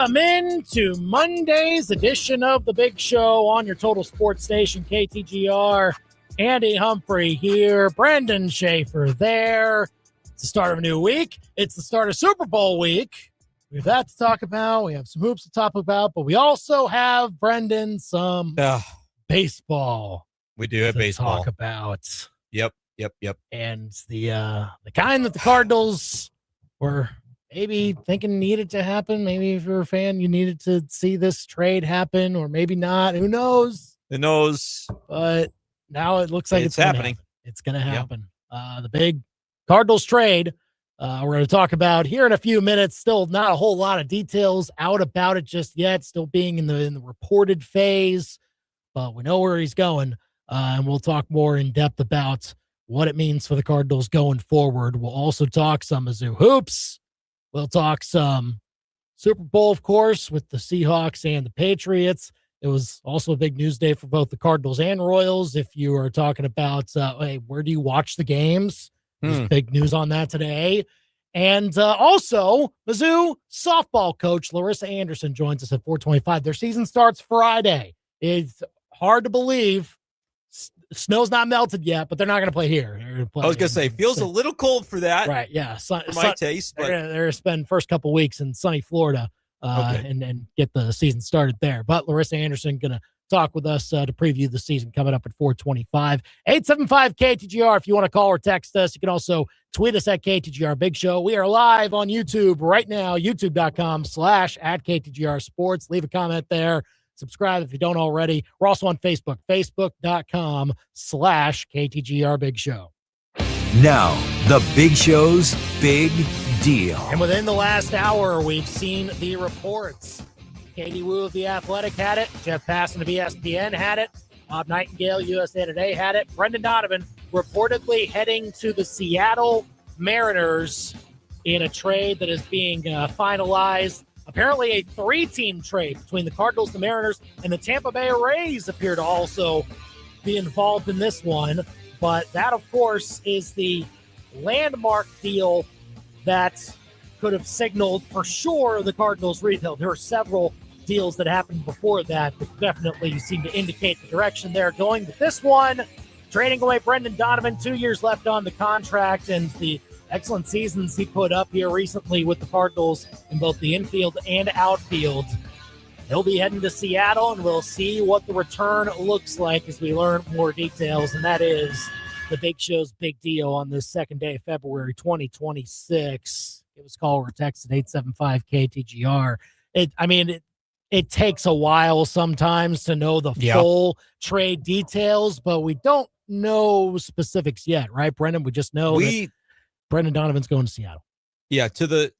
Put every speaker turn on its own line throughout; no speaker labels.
Come in to Monday's edition of The Big Show on your Total Sports Station, KTGR. Andy Humphrey here, Brendan Schaefer there. It's the start of a new week. It's the start of Super Bowl week. We have that to talk about. We have some hoops to talk about, but we also have, Brendan, some baseball.
We do have baseball.
Talk about.
Yep.
And the kind that the Cardinals were maybe thinking needed to happen. Maybe if you're a fan, you needed to see this trade happen, or maybe not. Who knows? But now it looks like it's happening. It's going to happen. The big Cardinals trade we're going to talk about here in a few minutes. Still not a whole lot of details out about it just yet. Still being in the reported phase, but we know where he's going. And we'll talk more in depth about what it means for the Cardinals going forward. We'll also talk some Mizzou hoops. We'll talk some Super Bowl, of course, with the Seahawks and the Patriots. It was also a big news day for both the Cardinals and Royals. If you are talking about, hey, where do you watch the games? There's big news on that today. And also, Mizzou softball coach Larissa Anderson joins us at 4:25. Their season starts Friday. It's hard to believe. Snow's not melted yet, but they're not going to play here.
I was going to say, feels a little cold for that.
Right, yeah.
For my taste. But
they're going to spend first couple weeks in sunny Florida and get the season started there. But Larissa Anderson going to talk with us to preview the season coming up at 4:25. 875-KTGR if you want to call or text us. You can also tweet us at KTGR Big Show. We are live on YouTube right now, youtube.com/@KTGR Sports. Leave a comment there. Subscribe if you don't already. We're also on Facebook, facebook.com/KTGR Big Show.
Now, the Big Show's Big Deal.
And within the last hour, we've seen the reports. Katie Wu of The Athletic had it. Jeff Passan of ESPN had it. Bob Nightingale, USA Today had it. Brendan Donovan reportedly heading to the Seattle Mariners in a trade that is being finalized. Apparently a three-team trade between the Cardinals, the Mariners, and the Tampa Bay Rays appear to also be involved in this one. But that, of course, is the landmark deal that could have signaled for sure the Cardinals rebuild. There were several deals that happened before that definitely seem to indicate the direction they're going. But this one, trading away Brendan Donovan, 2 years left on the contract, and the excellent seasons he put up here recently with the Cardinals in both the infield and outfield. He'll be heading to Seattle, and we'll see what the return looks like as we learn more details, and that is the Big Show's Big Deal on this second day of February 2026. Give us a call or text at 875-KTGR. It takes a while sometimes to know the full trade details, but we don't know specifics yet, right, Brendan? We just know that Brendan Donovan's going to Seattle.
Yeah, to the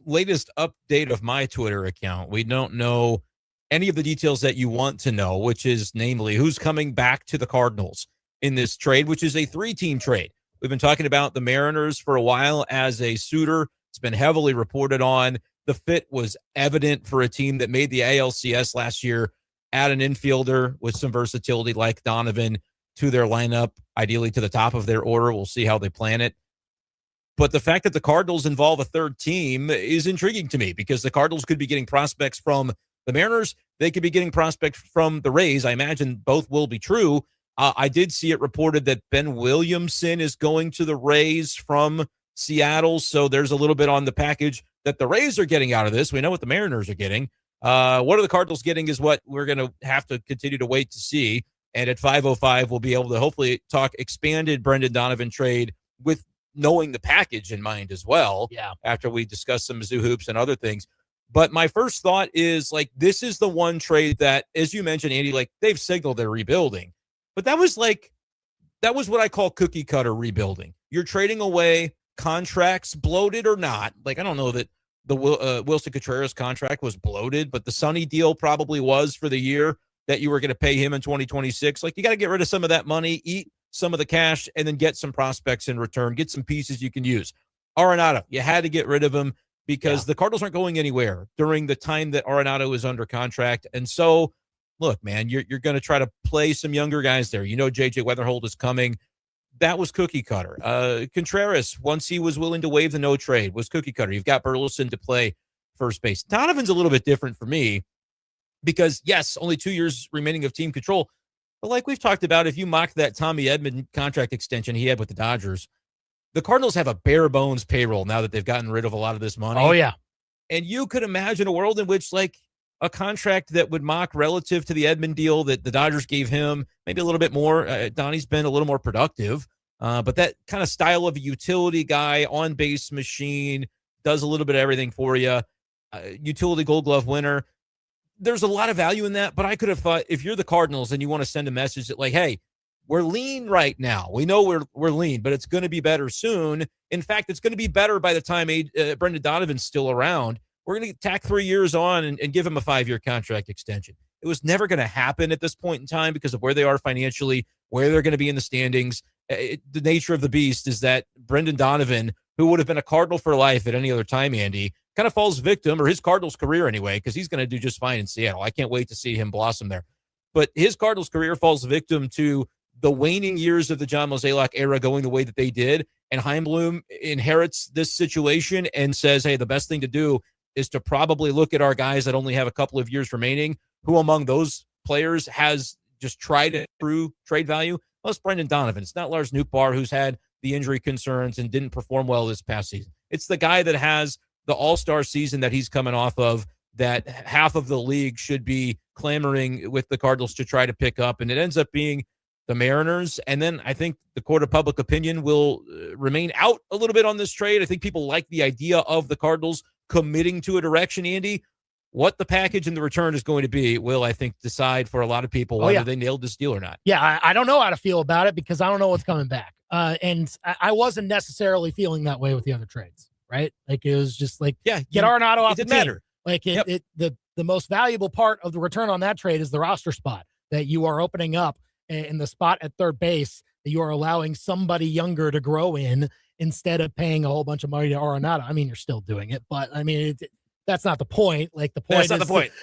latest update of my Twitter account, we don't know any of the details that you want to know, which is namely who's coming back to the Cardinals in this trade, which is a three-team trade. We've been talking about the Mariners for a while as a suitor. It's been heavily reported on. The fit was evident for a team that made the ALCS last year. Add an infielder with some versatility like Donovan to their lineup, ideally to the top of their order. We'll see how they plan it. But the fact that the Cardinals involve a third team is intriguing to me because the Cardinals could be getting prospects from the Mariners. They could be getting prospects from the Rays. I imagine both will be true. I did see it reported that Ben Williamson is going to the Rays from Seattle. So there's a little bit on the package that the Rays are getting out of this. We know what the Mariners are getting. What are the Cardinals getting is what we're going to have to continue to wait to see. And at 5:05, we'll be able to hopefully talk expanded Brendan Donovan trade with knowing the package in mind as well.
Yeah. After
we discuss some Mizzou hoops and other things. But my first thought is, like, this is the one trade that, as you mentioned, Andy, like, they've signaled they're rebuilding. But that was what I call cookie cutter rebuilding. You're trading away contracts, bloated or not. Like, I don't know that the Wilson Contreras contract was bloated, but the Sonny deal probably was for the year that you were going to pay him in 2026. Like, you got to get rid of some of that money, eat some of the cash, and then get some prospects in return, get some pieces you can use. Arenado, you had to get rid of him because the Cardinals aren't going anywhere during the time that Arenado is under contract. And so, look, man, you're going to try to play some younger guys there. You know, J.J. Weatherholt is coming. That was cookie cutter. Contreras, once he was willing to waive the no trade, was cookie cutter. You've got Burleson to play first base. Donovan's a little bit different for me because, yes, only 2 years remaining of team control. But like we've talked about, if you mock that Tommy Edman contract extension he had with the Dodgers, the Cardinals have a bare bones payroll now that they've gotten rid of a lot of this money.
Oh, yeah.
And you could imagine a world in which, like, a contract that would mock relative to the Edman deal that the Dodgers gave him, maybe a little bit more. Donnie's been a little more productive, but that kind of style of a utility guy, on-base machine, does a little bit of everything for you. Utility Gold Glove winner. There's a lot of value in that, but I could have thought if you're the Cardinals and you want to send a message that, like, hey, we're lean right now. We know we're lean, but it's going to be better soon. In fact, it's going to be better by the time Brendan Donovan's still around. We're going to tack 3 years on and give him a 5-year contract extension. It was never going to happen at this point in time because of where they are financially, where they're going to be in the standings. The nature of the beast is that Brendan Donovan, who would have been a Cardinal for life at any other time, Andy, kind of falls victim, or his Cardinals career anyway, because he's going to do just fine in Seattle. I can't wait to see him blossom there. But his Cardinals career falls victim to the waning years of the John Mozeliak era going the way that they did, and Heimblum inherits this situation and says, hey, the best thing to do is to probably look at our guys that only have a couple of years remaining. Who among those players has just tried it through trade value? Well, it's Brendan Donovan. It's not Lars Nootbaar, who's had the injury concerns and didn't perform well this past season. It's the guy that has the all-star season that he's coming off of that half of the league should be clamoring with the Cardinals to try to pick up, and it ends up being the Mariners. And then I think the court of public opinion will remain out a little bit on this trade. I think people like the idea of the Cardinals committing to a direction, Andy. What the package and the return is going to be will, I think, decide for a lot of people whether they nailed this deal or not.
Yeah, I don't know how to feel about it because I don't know what's coming back. And I wasn't necessarily feeling that way with the other trades, right? Like, it was just like, get Arenado off the team. Matter. Like, the most valuable part of the return on that trade is the roster spot that you are opening up in the spot at third base that you are allowing somebody younger to grow in instead of paying a whole bunch of money to Arenado. I mean, you're still doing it, but I mean, that's not the point. Like, the point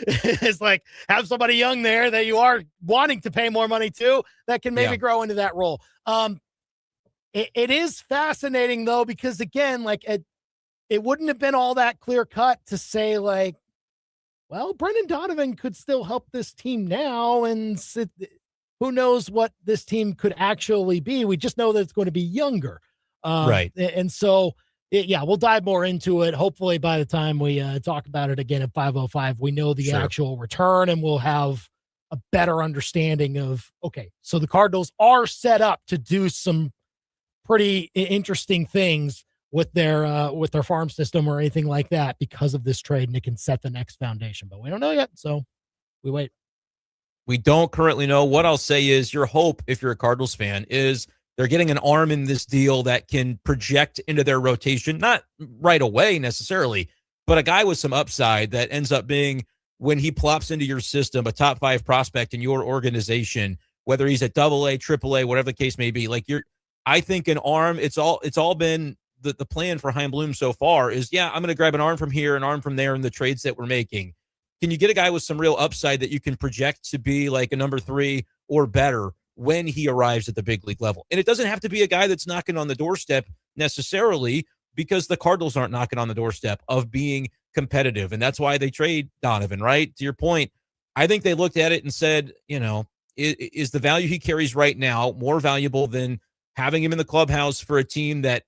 is like, have somebody young there that you are wanting to pay more money to that can maybe grow into that role. It is fascinating though, because again, like, it wouldn't have been all that clear cut to say, like, well, Brendan Donovan could still help this team now, and who knows what this team could actually be. We just know that it's going to be younger.
Right.
And so, we'll dive more into it. Hopefully by the time we talk about it again at 5:05, we know the actual return, and we'll have a better understanding of, okay, so the Cardinals are set up to do some pretty interesting things with their farm system or anything like that because of this trade, and it can set the next foundation. But we don't know yet, so we wait.
We don't currently know. What I'll say is your hope, if you're a Cardinals fan, is they're getting an arm in this deal that can project into their rotation, not right away necessarily, but a guy with some upside that ends up being, when he plops into your system, a top 5 prospect in your organization, whether he's at AA, AAA, whatever the case may be. Like, I think an arm, it's all been the plan for Chaim Bloom so far is, I'm going to grab an arm from here, an arm from there in the trades that we're making. Can you get a guy with some real upside that you can project to be like a number 3 or better when he arrives at the big league level? And it doesn't have to be a guy that's knocking on the doorstep necessarily, because the Cardinals aren't knocking on the doorstep of being competitive. And that's why they trade Donovan, right? To your point, I think they looked at it and said, is the value he carries right now more valuable than having him in the clubhouse for a team that,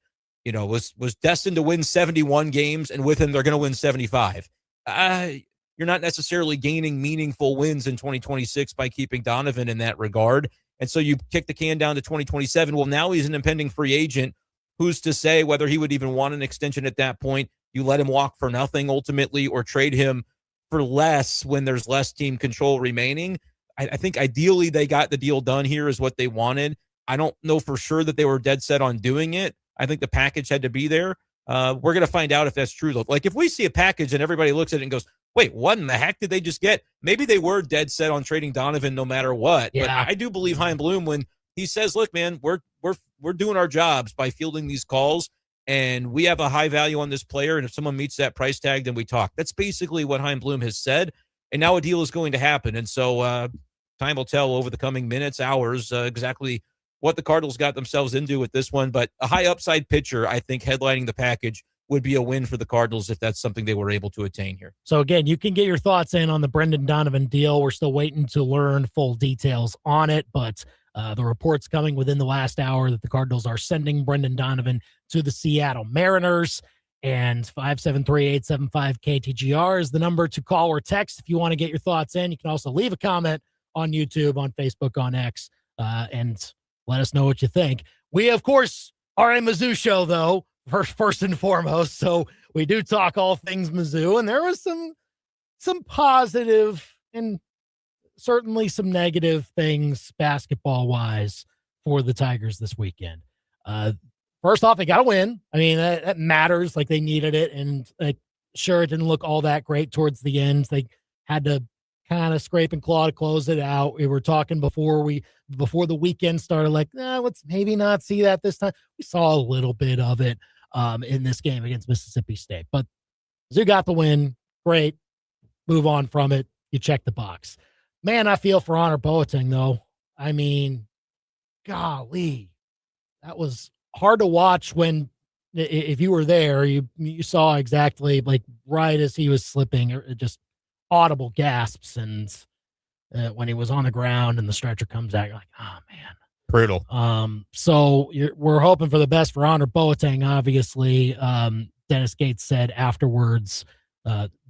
was destined to win 71 games, and with him, they're going to win 75. You're not necessarily gaining meaningful wins in 2026 by keeping Donovan in that regard. And so you kick the can down to 2027. Well, now he's an impending free agent. Who's to say whether he would even want an extension at that point? You let him walk for nothing ultimately, or trade him for less when there's less team control remaining. I think ideally they got the deal done here is what they wanted. I don't know for sure that they were dead set on doing it. I think the package had to be there. We're going to find out if that's true, though. Like, if we see a package and everybody looks at it and goes, wait, what in the heck did they just get? Maybe they were dead set on trading Donovan no matter what. Yeah. But I do believe Chaim Bloom when he says, look, man, we're doing our jobs by fielding these calls, and we have a high value on this player, and if someone meets that price tag, then we talk. That's basically what Chaim Bloom has said, and now a deal is going to happen. And so time will tell over the coming minutes, hours, exactly what the Cardinals got themselves into with this one. But a high upside pitcher, I think, headlining the package would be a win for the Cardinals if that's something they were able to attain here.
So again, you can get your thoughts in on the Brendan Donovan deal. We're still waiting to learn full details on it, but the report's coming within the last hour that the Cardinals are sending Brendan Donovan to the Seattle Mariners. And 573-875-KTGR is the number to call or text if you want to get your thoughts in. You can also leave a comment on YouTube, on Facebook, on X, and let us know what you think. We, of course, are a Mizzou show, though, first and foremost. So we do talk all things Mizzou, and there was some positive and certainly some negative things basketball-wise for the Tigers this weekend. First off, they got a win. I mean, that matters. Like, they needed it, and sure, it didn't look all that great towards the end. They had to kind of scrape and claw to close it out. We were talking before the weekend started, like, let's maybe not see that this time. We saw a little bit of it in this game against Mississippi State, but Mizzou got the win. Great. Move on from it. You check the box. Man, I feel for Annor Boateng, though. I mean, golly, that was hard to watch when, if you were there, you saw exactly, like, right as he was slipping, just audible gasps, and when he was on the ground and the stretcher comes out, you're like, oh man,
brutal.
So we're hoping for the best for Annor Boateng. Obviously, Dennis Gates said afterwards,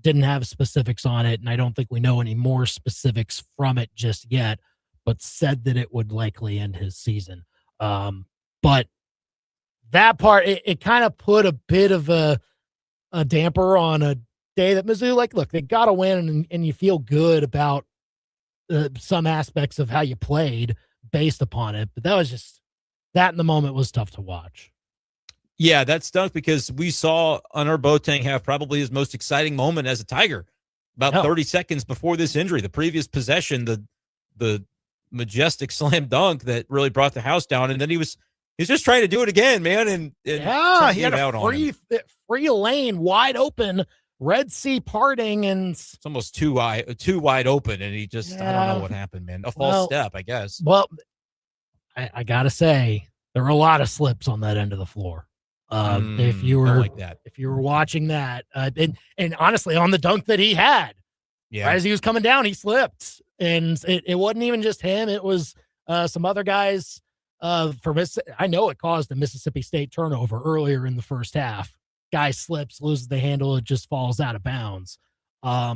didn't have specifics on it, and I don't think we know any more specifics from it just yet, but said that it would likely end his season. But that part, it kind of put a bit of a damper on a day that Mizzou, like, look, they got to win, and you feel good about some aspects of how you played based upon it. But that in the moment was tough to watch.
Yeah, that stunk because we saw Annor Boateng have probably his most exciting moment as a Tiger about 30 seconds before this injury. The previous possession, the majestic slam dunk that really brought the house down, and then he's just trying to do it again, man. And
he had a free lane, wide open, Red Sea parting, and
it's almost too wide open, and he just I don't know what happened, man. A false step, I guess.
Well, I gotta say, there were a lot of slips on that end of the floor. If you were
like that,
if you were watching that, and honestly, on the dunk that he had, right as he was coming down, he slipped, and it wasn't even just him; it was some other guys. I know it caused a Mississippi State turnover earlier in the first half. Guy slips, loses the handle, it just falls out of bounds. I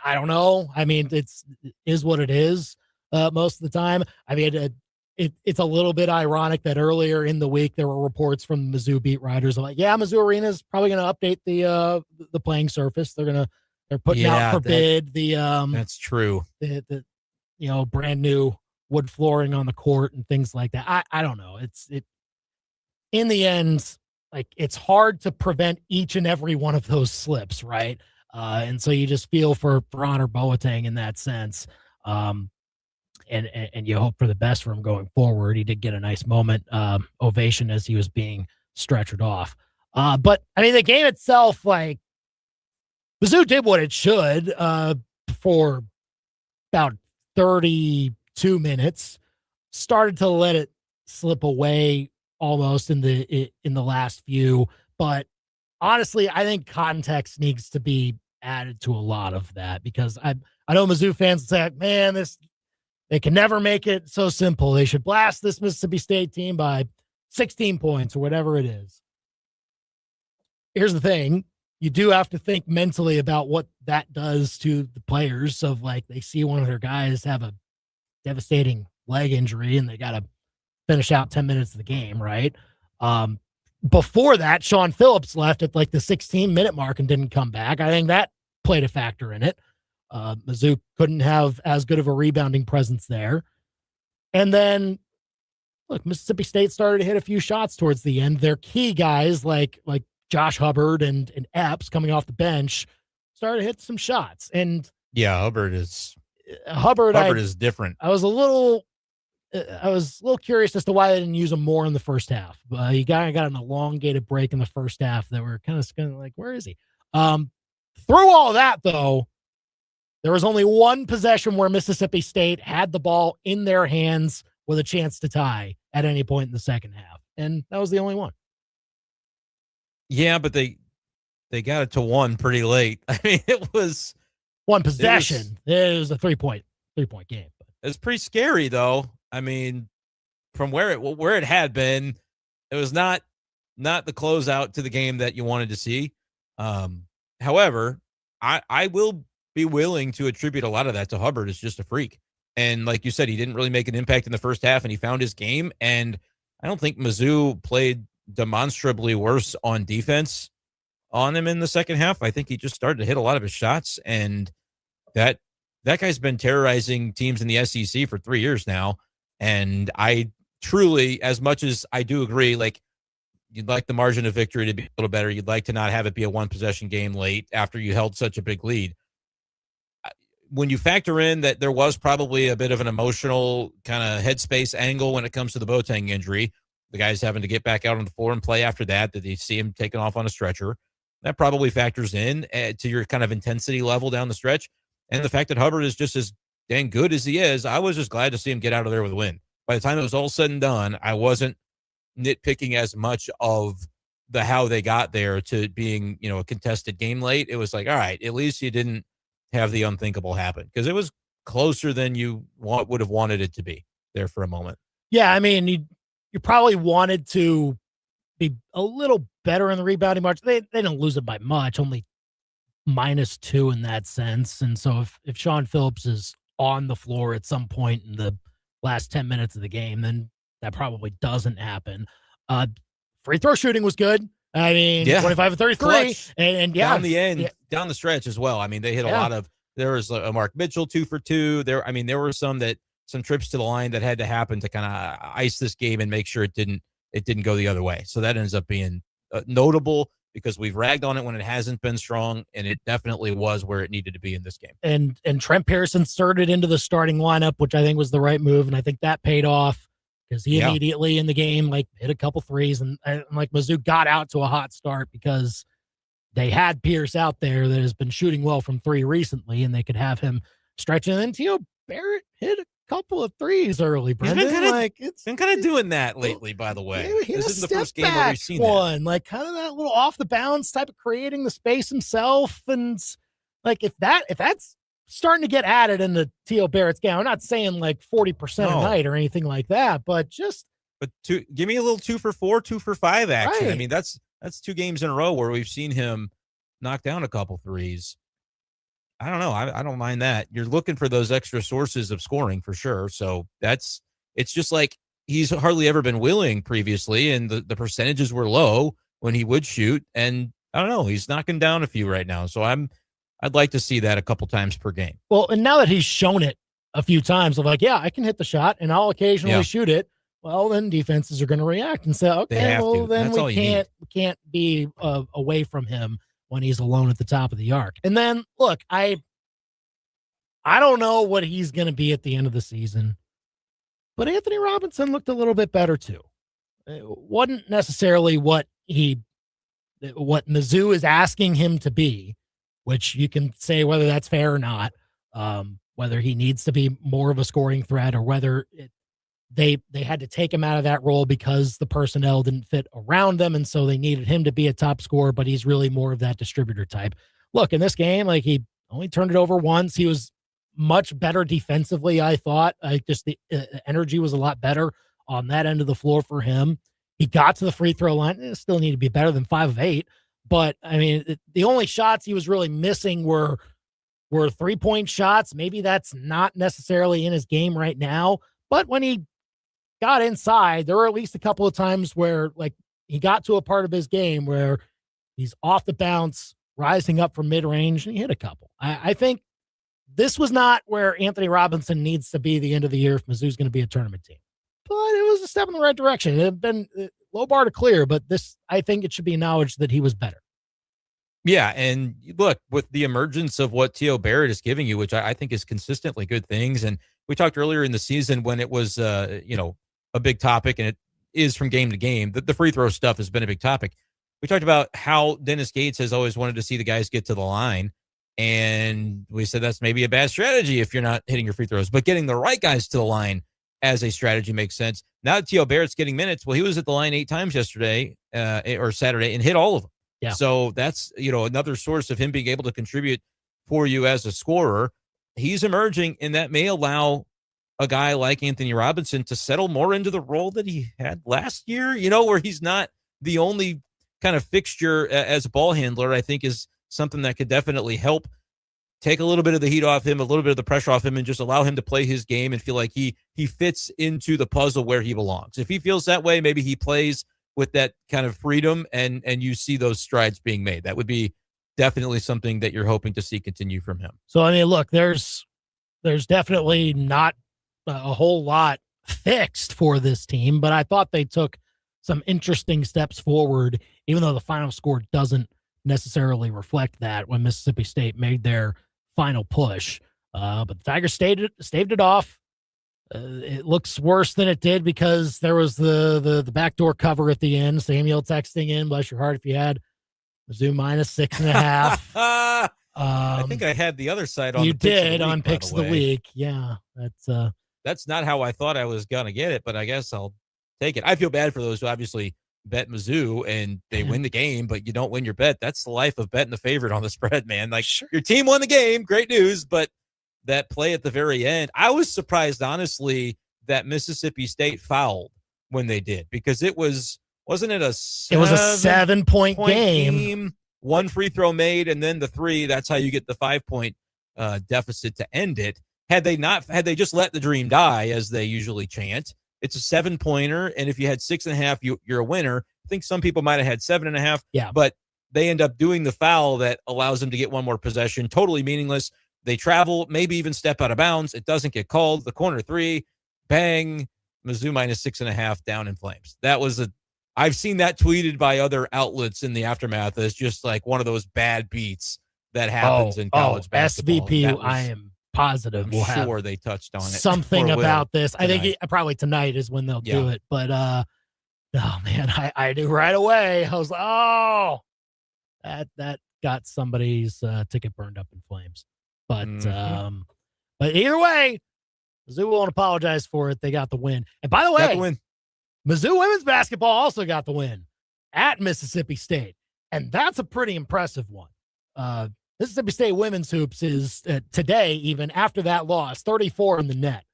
don't know. I mean, it is what it is most of the time. I mean, it's a little bit ironic that earlier in the week there were reports from the Mizzou beat writers like, Mizzou Arena is probably going to update the playing surface. They're putting out for bid
that's true.
The brand new wood flooring on the court and things like that. I don't know. It in the end, like, it's hard to prevent each and every one of those slips, right? And so you just feel for Annor Boateng in that sense. And you hope for the best for him going forward. He did get a nice moment, ovation as he was being stretchered off. But I mean, the game itself, like, Mizzou did what it should for about 32 minutes, started to let it slip away almost in the last few. But honestly, I think context needs to be added to a lot of that, because I know Mizzou fans say, man, they can never make it so simple. They should blast this Mississippi State team by 16 points or whatever it is. Here's the thing. You do have to think mentally about what that does to the players, of, like, they see one of their guys have a devastating leg injury and they got to finish out 10 minutes of the game, right? Before that, Sean Phillips left at like the 16-minute mark and didn't come back. I think that played a factor in it. Mizzou couldn't have as good of a rebounding presence there. And then, look, Mississippi State started to hit a few shots towards the end. Their key guys like Josh Hubbard and Epps coming off the bench started to hit some shots. And
Hubbard is different.
I was a little curious as to why they didn't use him more in the first half. He got an elongated break in the first half that were kind of like, where is he? Through all that, though, there was only one possession where Mississippi State had the ball in their hands with a chance to tie at any point in the second half, and that was the only one.
Yeah, but they got it to 1 pretty late. I mean, it was
one possession. It was a three-point game.
It's pretty scary, though. I mean, from where it had been, it was not the closeout to the game that you wanted to see. However, I will be willing to attribute a lot of that to Hubbard as just a freak. And like you said, he didn't really make an impact in the first half, and he found his game. And I don't think Mizzou played demonstrably worse on defense on him in the second half. I think he just started to hit a lot of his shots, and that guy's been terrorizing teams in the SEC for 3 years now. And I truly, as much as I do agree, like, you'd like the margin of victory to be a little better. You'd like to not have it be a one possession game late after you held such a big lead. When you factor in that there was probably a bit of an emotional kind of headspace angle when it comes to the Boateng injury, the guys having to get back out on the floor and play after that you see him taken off on a stretcher, that probably factors in to your kind of intensity level down the stretch. And the fact that Hubbard is just as dang good as he is, I was just glad to see him get out of there with a win. By the time it was all said and done, I wasn't nitpicking as much of the how they got there to being, a contested game late. It was like, all right, at least you didn't have the unthinkable happen, because it was closer than you would have wanted it to be there for a moment.
Yeah, I mean, you probably wanted to be a little better in the rebounding margin. They didn't lose it by much, only -2 in that sense. And so if Sean Phillips is on the floor at some point in the last 10 minutes of the game, then that probably doesn't happen. Free throw shooting was good. I mean, 25 of 33. And
down the end, down the stretch as well. I mean, they hit a lot of, there was a Mark Mitchell 2 for 2. There were some trips to the line that had to happen to kind of ice this game and make sure it didn't go the other way. So that ends up being notable, because we've ragged on it when it hasn't been strong, and it definitely was where it needed to be in this game.
And Trent Pierce inserted into the starting lineup, which I think was the right move, and I think that paid off, because he immediately in the game hit a couple threes, and Mizzou got out to a hot start because they had Pierce out there that has been shooting well from 3 recently, and they could have him stretching. And then Tio Barrett hit a couple of threes early, Brendan.
It's been kind of doing that lately, by the way. This isn't the first game where we've seen
one, kind of that little off the bounds type of creating the space himself. And if that's starting to get added into Tio Barrett's game, I'm not saying 40% a night or anything like that, but
give me a little 2 for 4, 2 for 5 action.
Right.
I mean, that's 2 games in a row where we've seen him knock down a couple threes. I don't know. I don't mind that. You're looking for those extra sources of scoring for sure. So it's just like he's hardly ever been willing previously, and the percentages were low when he would shoot. And I don't know, he's knocking down a few right now. So I'd like to see that a couple times per game.
Well, and now that he's shown it a few times of I can hit the shot and I'll occasionally shoot it. Well, then defenses are going to react and say, okay, well, then we can't be away from him when he's alone at the top of the arc. And then look, I don't know what he's going to be at the end of the season, but Anthony Robinson looked a little bit better too. It wasn't necessarily what Mizzou is asking him to be, which you can say whether that's fair or not, whether he needs to be more of a scoring threat, or whether they had to take him out of that role because the personnel didn't fit around them, and so they needed him to be a top scorer, but he's really more of that distributor type. Look, in this game, he only turned it over once. He was much better defensively, I thought. Just the energy was a lot better on that end of the floor for him. He got to the free throw line. Still need to be better than 5 of 8. But, I mean, the only shots he was really missing were 3-point shots. Maybe that's not necessarily in his game right now. But when he got inside, there were at least a couple of times where, he got to a part of his game where he's off the bounce, rising up from mid-range, and he hit a couple. I think this was not where Anthony Robinson needs to be the end of the year if Mizzou's going to be a tournament team. But it was a step in the right direction. It had been low bar to clear, but I think it should be acknowledged that he was better.
Yeah, and look, with the emergence of what Tio Barrett is giving you, which I think is consistently good things, and we talked earlier in the season when it was, a big topic, and it is from game to game, the free throw stuff has been a big topic. We talked about how Dennis Gates has always wanted to see the guys get to the line, and we said that's maybe a bad strategy if you're not hitting your free throws, but getting the right guys to the line as a strategy makes sense. Now that Tio Barrett's getting minutes, well, he was at the line 8 times yesterday or Saturday and hit all of them.
Yeah.
So that's, another source of him being able to contribute for you as a scorer. He's emerging, and that may allow a guy like Anthony Robinson to settle more into the role that he had last year, where he's not the only kind of fixture as a ball handler. I think is something that could definitely help take a little bit of the heat off him, a little bit of the pressure off him, and just allow him to play his game and feel like he fits into the puzzle where he belongs. If he feels that way, maybe he plays with that kind of freedom and you see those strides being made. That would be definitely something that you're hoping to see continue from him.
So, I mean, look, there's definitely not a whole lot fixed for this team, but I thought they took some interesting steps forward, even though the final score doesn't necessarily reflect that when Mississippi State made their final push. But the Tigers staved it off. It looks worse than it did because there was the backdoor cover at the end. Samuel texting in, bless your heart if you had Mizzou minus 6.5.
I think I had the other side on.
You did
week,
on picks of the week. Yeah,
that's not how I thought I was gonna get it, but I guess I'll take it. I feel bad for those who obviously bet Mizzou and they win the game, but you don't win your bet. That's the life of betting the favorite on the spread, man. Like, your team won the game, great news, but that play at the very end, I was surprised, honestly, that Mississippi State fouled when they did, because it wasn't it a
7-point game.
One free throw made, and then the 3. That's how you get the 5-point deficit to end it. Had they just let the dream die, as they usually chant, it's a 7-pointer, and if you had 6.5, you're a winner. I think some people might have had 7.5.
Yeah,
but they end up doing the foul that allows them to get one more possession. Totally meaningless. They travel, maybe even step out of bounds. It doesn't get called. The corner 3, bang, Mizzou minus 6.5, down in flames. I've seen that tweeted by other outlets in the aftermath as just like one of those bad beats that happens in college basketball.
SVP, I am positive
I'm
we'll
sure
have
they touched on it.
something about this.
Tonight.
I think probably tonight is when they'll do it. But oh man, I knew right away. I was like, oh, that got somebody's ticket burned up in flames. But but either way, Mizzou won't apologize for it. They got the win. And by the way, Mizzou women's basketball also got the win at Mississippi State, and that's a pretty impressive one. Mississippi State women's hoops is today, even after that loss, 34 in the net.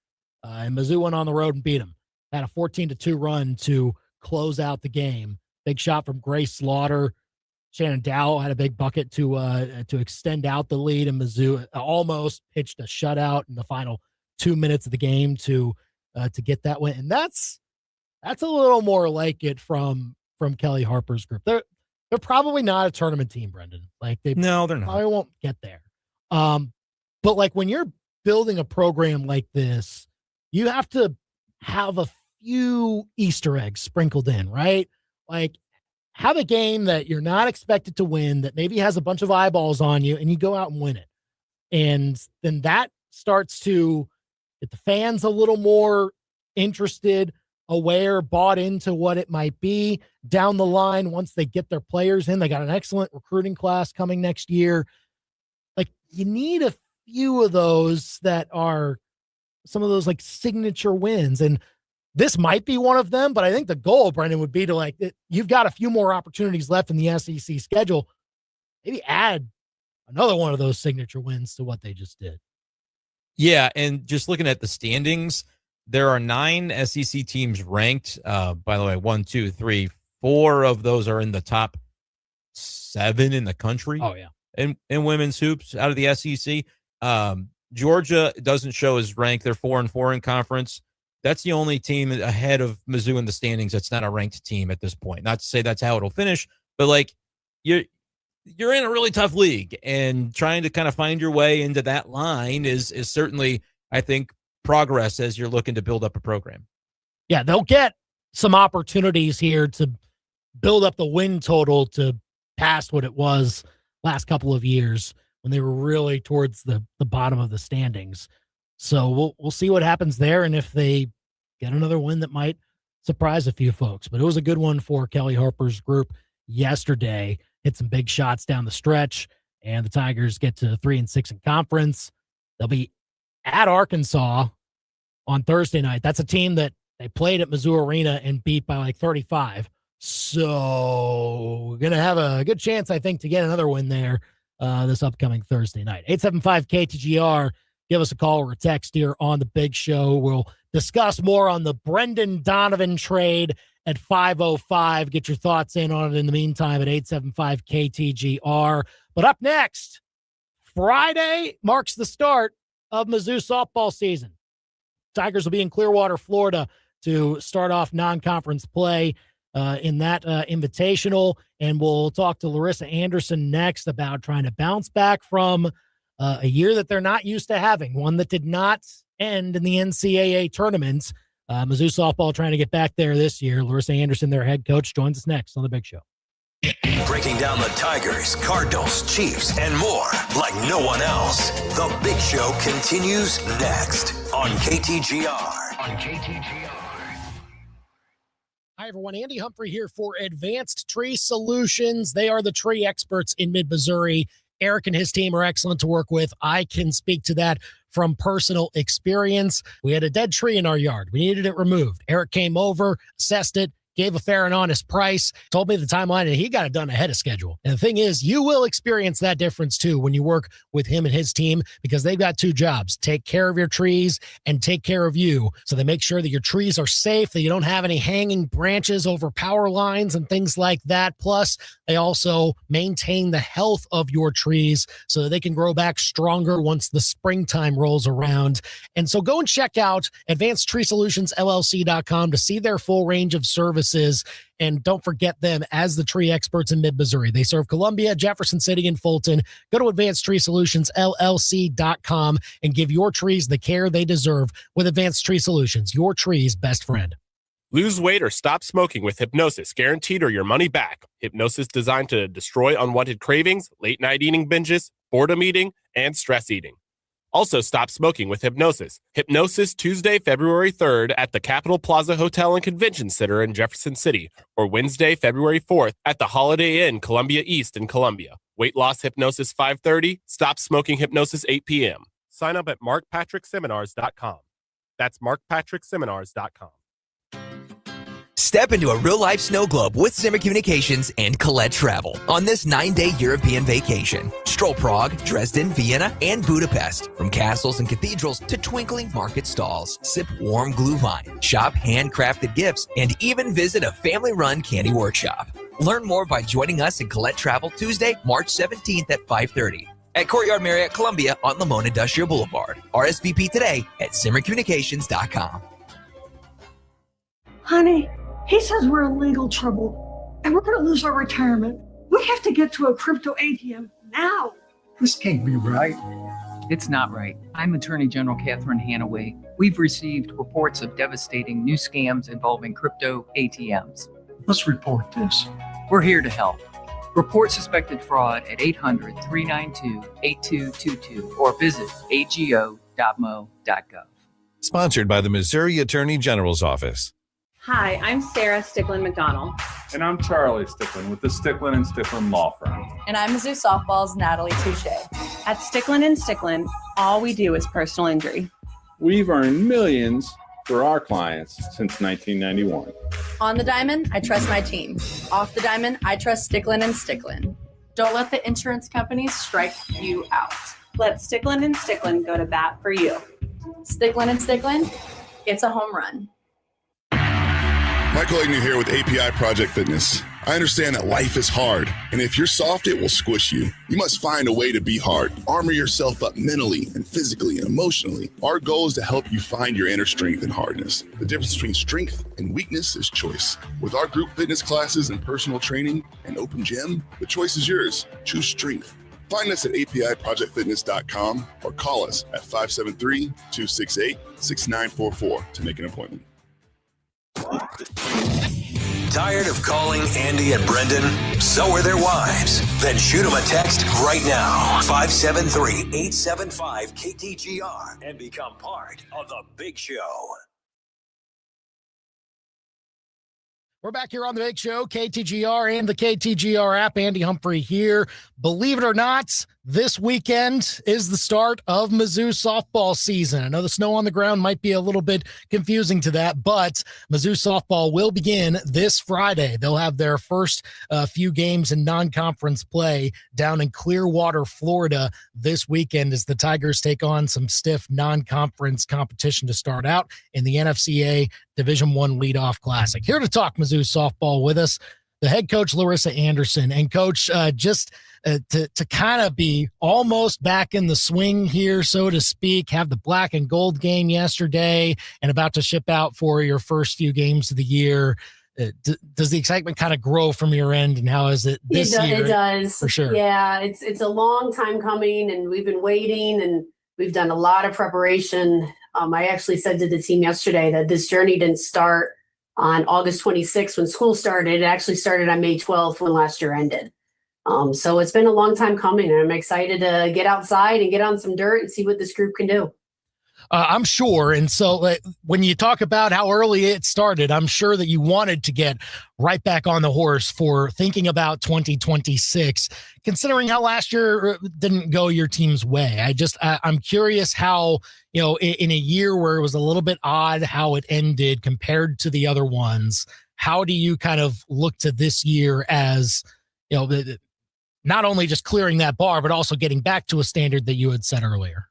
And Mizzou went on the road and beat them. Had a 14-2 run to close out the game. Big shot from Grace Slaughter. Shannon Dowell had a big bucket to extend out the lead, and Mizzou almost pitched a shutout in the final 2 minutes of the game to get that win. And that's a little more like it from Kelly Harper's group. They're probably not a tournament team, Brendan. Like they're not. Probably won't get there. But like when you're building a program like this, you have to have a few Easter eggs sprinkled in, right? Like have a game that you're not expected to win, that maybe has a bunch of eyeballs on you, and you go out and win it. And then that starts to get the fans a little more interested, aware, bought into what it might be down the line once they get their players in. They got an excellent recruiting class coming next year. Like you need a few of those that are some of those like signature wins. And this might be one of them, but I think the goal, Brendan, would be to like, you've got a few more opportunities left in the SEC schedule. Maybe add another one of those signature wins to what they just did.
Yeah. And just looking at the standings, there are 9 SEC teams ranked. By the way, 1, 2, 3, 4 of those are in the top 7 in the country.
Oh yeah.
In women's hoops out of the SEC. Georgia doesn't show as ranked. They're 4-4 in conference. That's the only team ahead of Mizzou in the standings that's not a ranked team at this point. Not to say that's how it'll finish, but like you're in a really tough league, and trying to kind of find your way into that line is certainly, I think, progress as you're looking to build up a program.
Yeah, they'll get some opportunities here to build up the win total to past what it was last couple of years when they were really towards the bottom of the standings. So we'll see what happens there, and if they get another win that might surprise a few folks. But it was a good one for Kelly Harper's group yesterday. Hit some big shots down the stretch, and the Tigers get to 3-6 in conference. They'll be at Arkansas on Thursday night. That's a team that they played at Mizzou Arena and beat by like 35. So we're going to have a good chance, I think, to get another win there this upcoming Thursday night. 875-KTGR. Give us a call or a text here on the Big Show. We'll discuss more on the Brendan Donovan trade at 5:05. Get your thoughts in on it in the meantime at 875-KTGR. But up next, Friday marks the start of Mizzou softball season. Tigers will be in Clearwater, Florida to start off non-conference play in that invitational. And we'll talk to Larissa Anderson next about trying to bounce back from a year that they're not used to having, one that did not end in the NCAA tournament. Mizzou softball trying to get back there this year. Larissa Anderson, their head coach, joins us next on The Big Show.
Breaking down the Tigers, Cardinals, Chiefs, and more like no one else. The Big Show continues next on KTGR.
Hi, everyone. Andy Humphrey here for Advanced Tree Solutions. They are the tree experts in mid-Missouri. Eric and his team are excellent to work with. I can speak to that from personal experience. We had a dead tree in our yard. We needed it removed. Eric came over, assessed it, gave a fair and honest price, told me the timeline, and he got it done ahead of schedule. And the thing is, you will experience that difference too when you work with him and his team, because they've got two jobs: take care of your trees and take care of you. So they make sure that your trees are safe, that you don't have any hanging branches over power lines and things like that. Plus, they also maintain the health of your trees so that they can grow back stronger once the springtime rolls around. And so go and check out AdvancedTreeSolutionsLLC.com to see their full range of services. And don't forget them as the tree experts in mid-Missouri. They serve Columbia, Jefferson City, and Fulton. Go to AdvancedTreeSolutionsLLC.com and give your trees the care they deserve with Advanced Tree Solutions, your tree's best friend.
Lose weight or stop smoking with hypnosis, guaranteed or your money back. Hypnosis designed to destroy unwanted cravings, late night eating binges, boredom eating, and stress eating. Also, stop smoking with hypnosis. Hypnosis Tuesday, February 3rd at the Capitol Plaza Hotel and Convention Center in Jefferson City, or Wednesday, February 4th at the Holiday Inn, Columbia East in Columbia. Weight loss hypnosis 5:30, stop smoking hypnosis 8 p.m. Sign up at markpatrickseminars.com. That's markpatrickseminars.com.
Step into a real-life snow globe with Simmer Communications and Colette Travel on this 9-day European vacation. Stroll Prague, Dresden, Vienna, and Budapest. From castles and cathedrals to twinkling market stalls. Sip warm Glühwein, shop handcrafted gifts, and even visit a family-run candy workshop. Learn more by joining us in Colette Travel Tuesday, March 17th at 5:30 at Courtyard Marriott Columbia on Lamone Industrial Boulevard. RSVP today at simmercommunications.com.
Honey, he says we're in legal trouble and we're going to lose our retirement. We have to get to a crypto ATM now.
This can't be right.
It's not right. I'm Attorney General Catherine Hanaway. We've received reports of devastating new scams involving crypto ATMs.
Let's report this.
We're here to help. Report suspected fraud at 800-392-8222 or visit ago.mo.gov.
Sponsored by the Missouri Attorney General's Office.
Hi, I'm Sarah Sticklin-McDonald.
And I'm Charlie Sticklin with the Sticklin & Sticklin Law Firm.
And I'm Mizzou Softball's Natalie Touche. At Sticklin & Sticklin, all we do is personal injury.
We've earned millions for our clients since 1991.
On the diamond, I trust my team. Off the diamond, I trust Sticklin & Sticklin. Don't let the insurance companies strike you out. Let Sticklin & Sticklin go to bat for you. Sticklin & Sticklin, it's a home run.
Michael Agnew here with API Project Fitness. I understand that life is hard, and if you're soft, it will squish you. You must find a way to be hard. Armor yourself up mentally and physically and emotionally. Our goal is to help you find your inner strength and hardness. The difference between strength and weakness is choice. With our group fitness classes and personal training and open gym, the choice is yours. Choose strength. Find us at apiprojectfitness.com or call us at 573-268-6944 to make an appointment.
Tired of calling Andy and Brendan? So are their wives. Then shoot them a text right now. 573-875-KTGR and become part of the Big Show.
We're back here on the Big Show, KTGR and the KTGR app. Andy Humphrey here. Believe it or not, This weekend is the start of Mizzou softball season. I know the snow on the ground might be a little bit confusing to that, but Mizzou softball will begin this Friday. They'll have their first few games in non-conference play down in Clearwater, Florida this weekend as the Tigers take on some stiff non-conference competition to start out in the NFCA Division I Leadoff Classic. Here to talk Mizzou softball with us, the head coach, Larissa Anderson. And coach, to kind of be almost back in the swing here, so to speak, have the black and gold game yesterday and about to ship out for your first few games of the year. Does the excitement kind of grow from your end, and how is it this year?
It does.
For sure.
Yeah, it's a long time coming, and we've been waiting, and we've done a lot of preparation. I actually said to the team yesterday that this journey didn't start on August 26th when school started. It actually started on May 12th when last year ended. So it's been a long time coming, and I'm excited to get outside and get on some dirt and see what this group can do.
I'm sure. And so when you talk about how early it started, I'm sure that you wanted to get right back on the horse for thinking about 2026, considering how last year didn't go your team's way. I'm curious how, in a year where it was a little bit odd how it ended compared to the other ones, how do you kind of look to this year as, not only just clearing that bar, but also getting back to a standard that you had set earlier?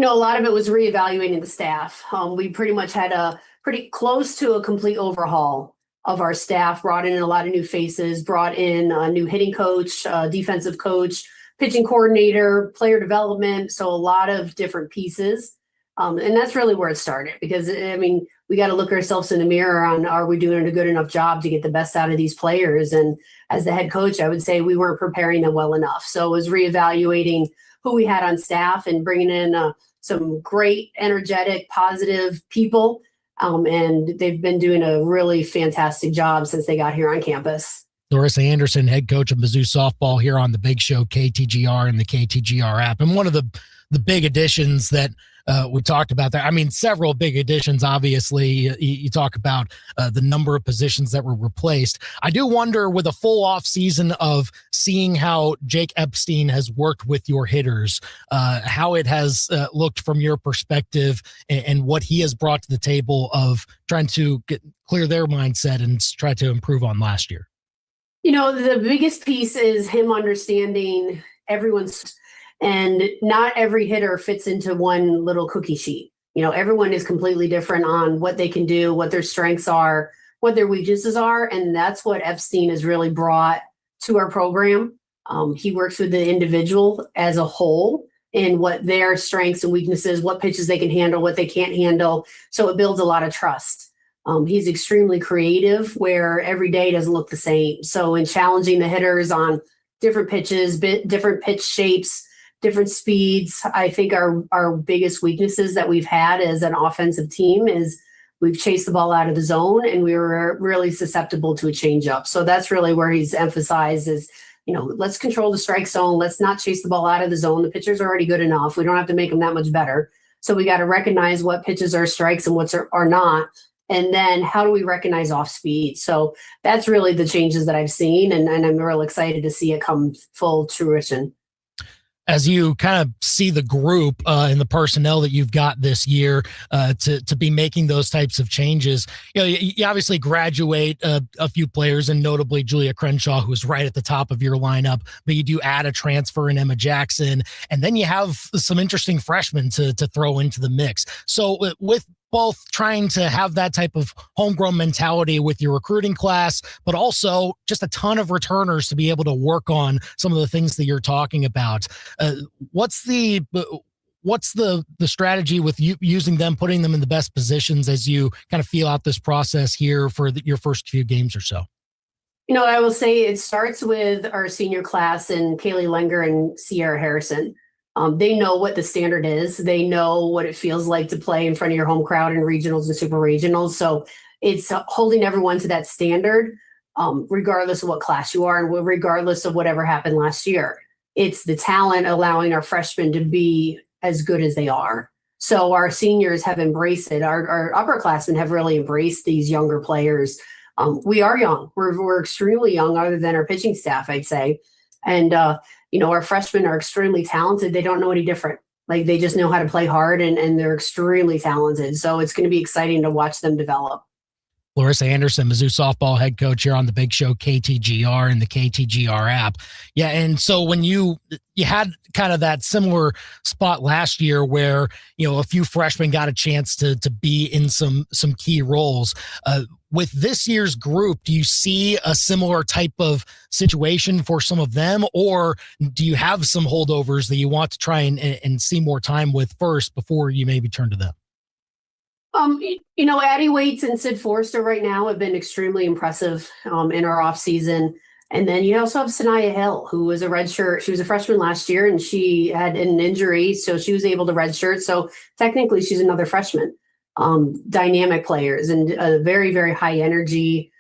A lot of it was reevaluating the staff. We pretty much had a pretty close to a complete overhaul of our staff, brought in a lot of new faces, brought in a new hitting coach, defensive coach, pitching coordinator, player development. So a lot of different pieces. And that's really where it started, because, we got to look ourselves in the mirror on, are we doing a good enough job to get the best out of these players? And as the head coach, I would say we weren't preparing them well enough. So it was reevaluating who we had on staff and bringing in some great, energetic, positive people. And they've been doing a really fantastic job since they got here on campus.
Larissa Anderson, head coach of Mizzou softball here on the Big Show, KTGR and the KTGR app. And one of the big additions that we talked about there, several big additions, obviously. You talk about the number of positions that were replaced. I do wonder, with a full off season of seeing how Jake Epstein has worked with your hitters, how it has looked from your perspective, and what he has brought to the table of trying to clear their mindset and try to improve on last year.
The biggest piece is him understanding everyone's, and not every hitter fits into one little cookie sheet. Everyone is completely different on what they can do, what their strengths are, what their weaknesses are. And that's what Epstein has really brought to our program. He works with the individual as a whole and what their strengths and weaknesses, what pitches they can handle, what they can't handle. So it builds a lot of trust. He's extremely creative, where every day doesn't look the same. So in challenging the hitters on different pitches, different pitch shapes, different speeds, I think our biggest weaknesses that we've had as an offensive team is we've chased the ball out of the zone, and we were really susceptible to a changeup. So that's really where he's emphasized is, let's control the strike zone. Let's not chase the ball out of the zone. The pitchers are already good enough. We don't have to make them that much better. So we got to recognize what pitches are strikes and what are not. And then how do we recognize off speed? So that's really the changes that I've seen, and I'm real excited to see it come full fruition.
As you kind of see the group and the personnel that you've got this year to be making those types of changes, you obviously graduate a few players, and notably Julia Crenshaw, who's right at the top of your lineup, but you do add a transfer in Emma Jackson, and then you have some interesting freshmen to throw into the mix. So with both trying to have that type of homegrown mentality with your recruiting class, but also just a ton of returners to be able to work on some of the things that you're talking about. What's the strategy with you using them, putting them in the best positions as you kind of feel out this process here for your first few games or so?
I will say it starts with our senior class and Kaylee Lenger and Sierra Harrison. They know what the standard is. They know what it feels like to play in front of your home crowd in regionals and super regionals. So it's holding everyone to that standard, regardless of what class you are and regardless of whatever happened last year. It's the talent allowing our freshmen to be as good as they are. So our seniors have embraced it. Our upperclassmen have really embraced these younger players. We are young. We're extremely young, other than our pitching staff, I'd say. And our freshmen are extremely talented. They don't know any different. Like, they just know how to play hard, and they're extremely talented. So it's going to be exciting to watch them develop.
Larissa Anderson, Mizzou softball head coach here on the big show, KTGR and the KTGR app. Yeah, and so when you had kind of that similar spot last year where, a few freshmen got a chance to be in some key roles. With this year's group, do you see a similar type of situation for some of them, or do you have some holdovers that you want to try and see more time with first before you maybe turn to them?
Addie Waits and Sid Forrester right now have been extremely impressive in our off season. And then you also have Sanaya Hill, who was a redshirt. She was a freshman last year, and she had an injury, so she was able to redshirt. So technically, she's another freshman. Dynamic players and very, very high energy,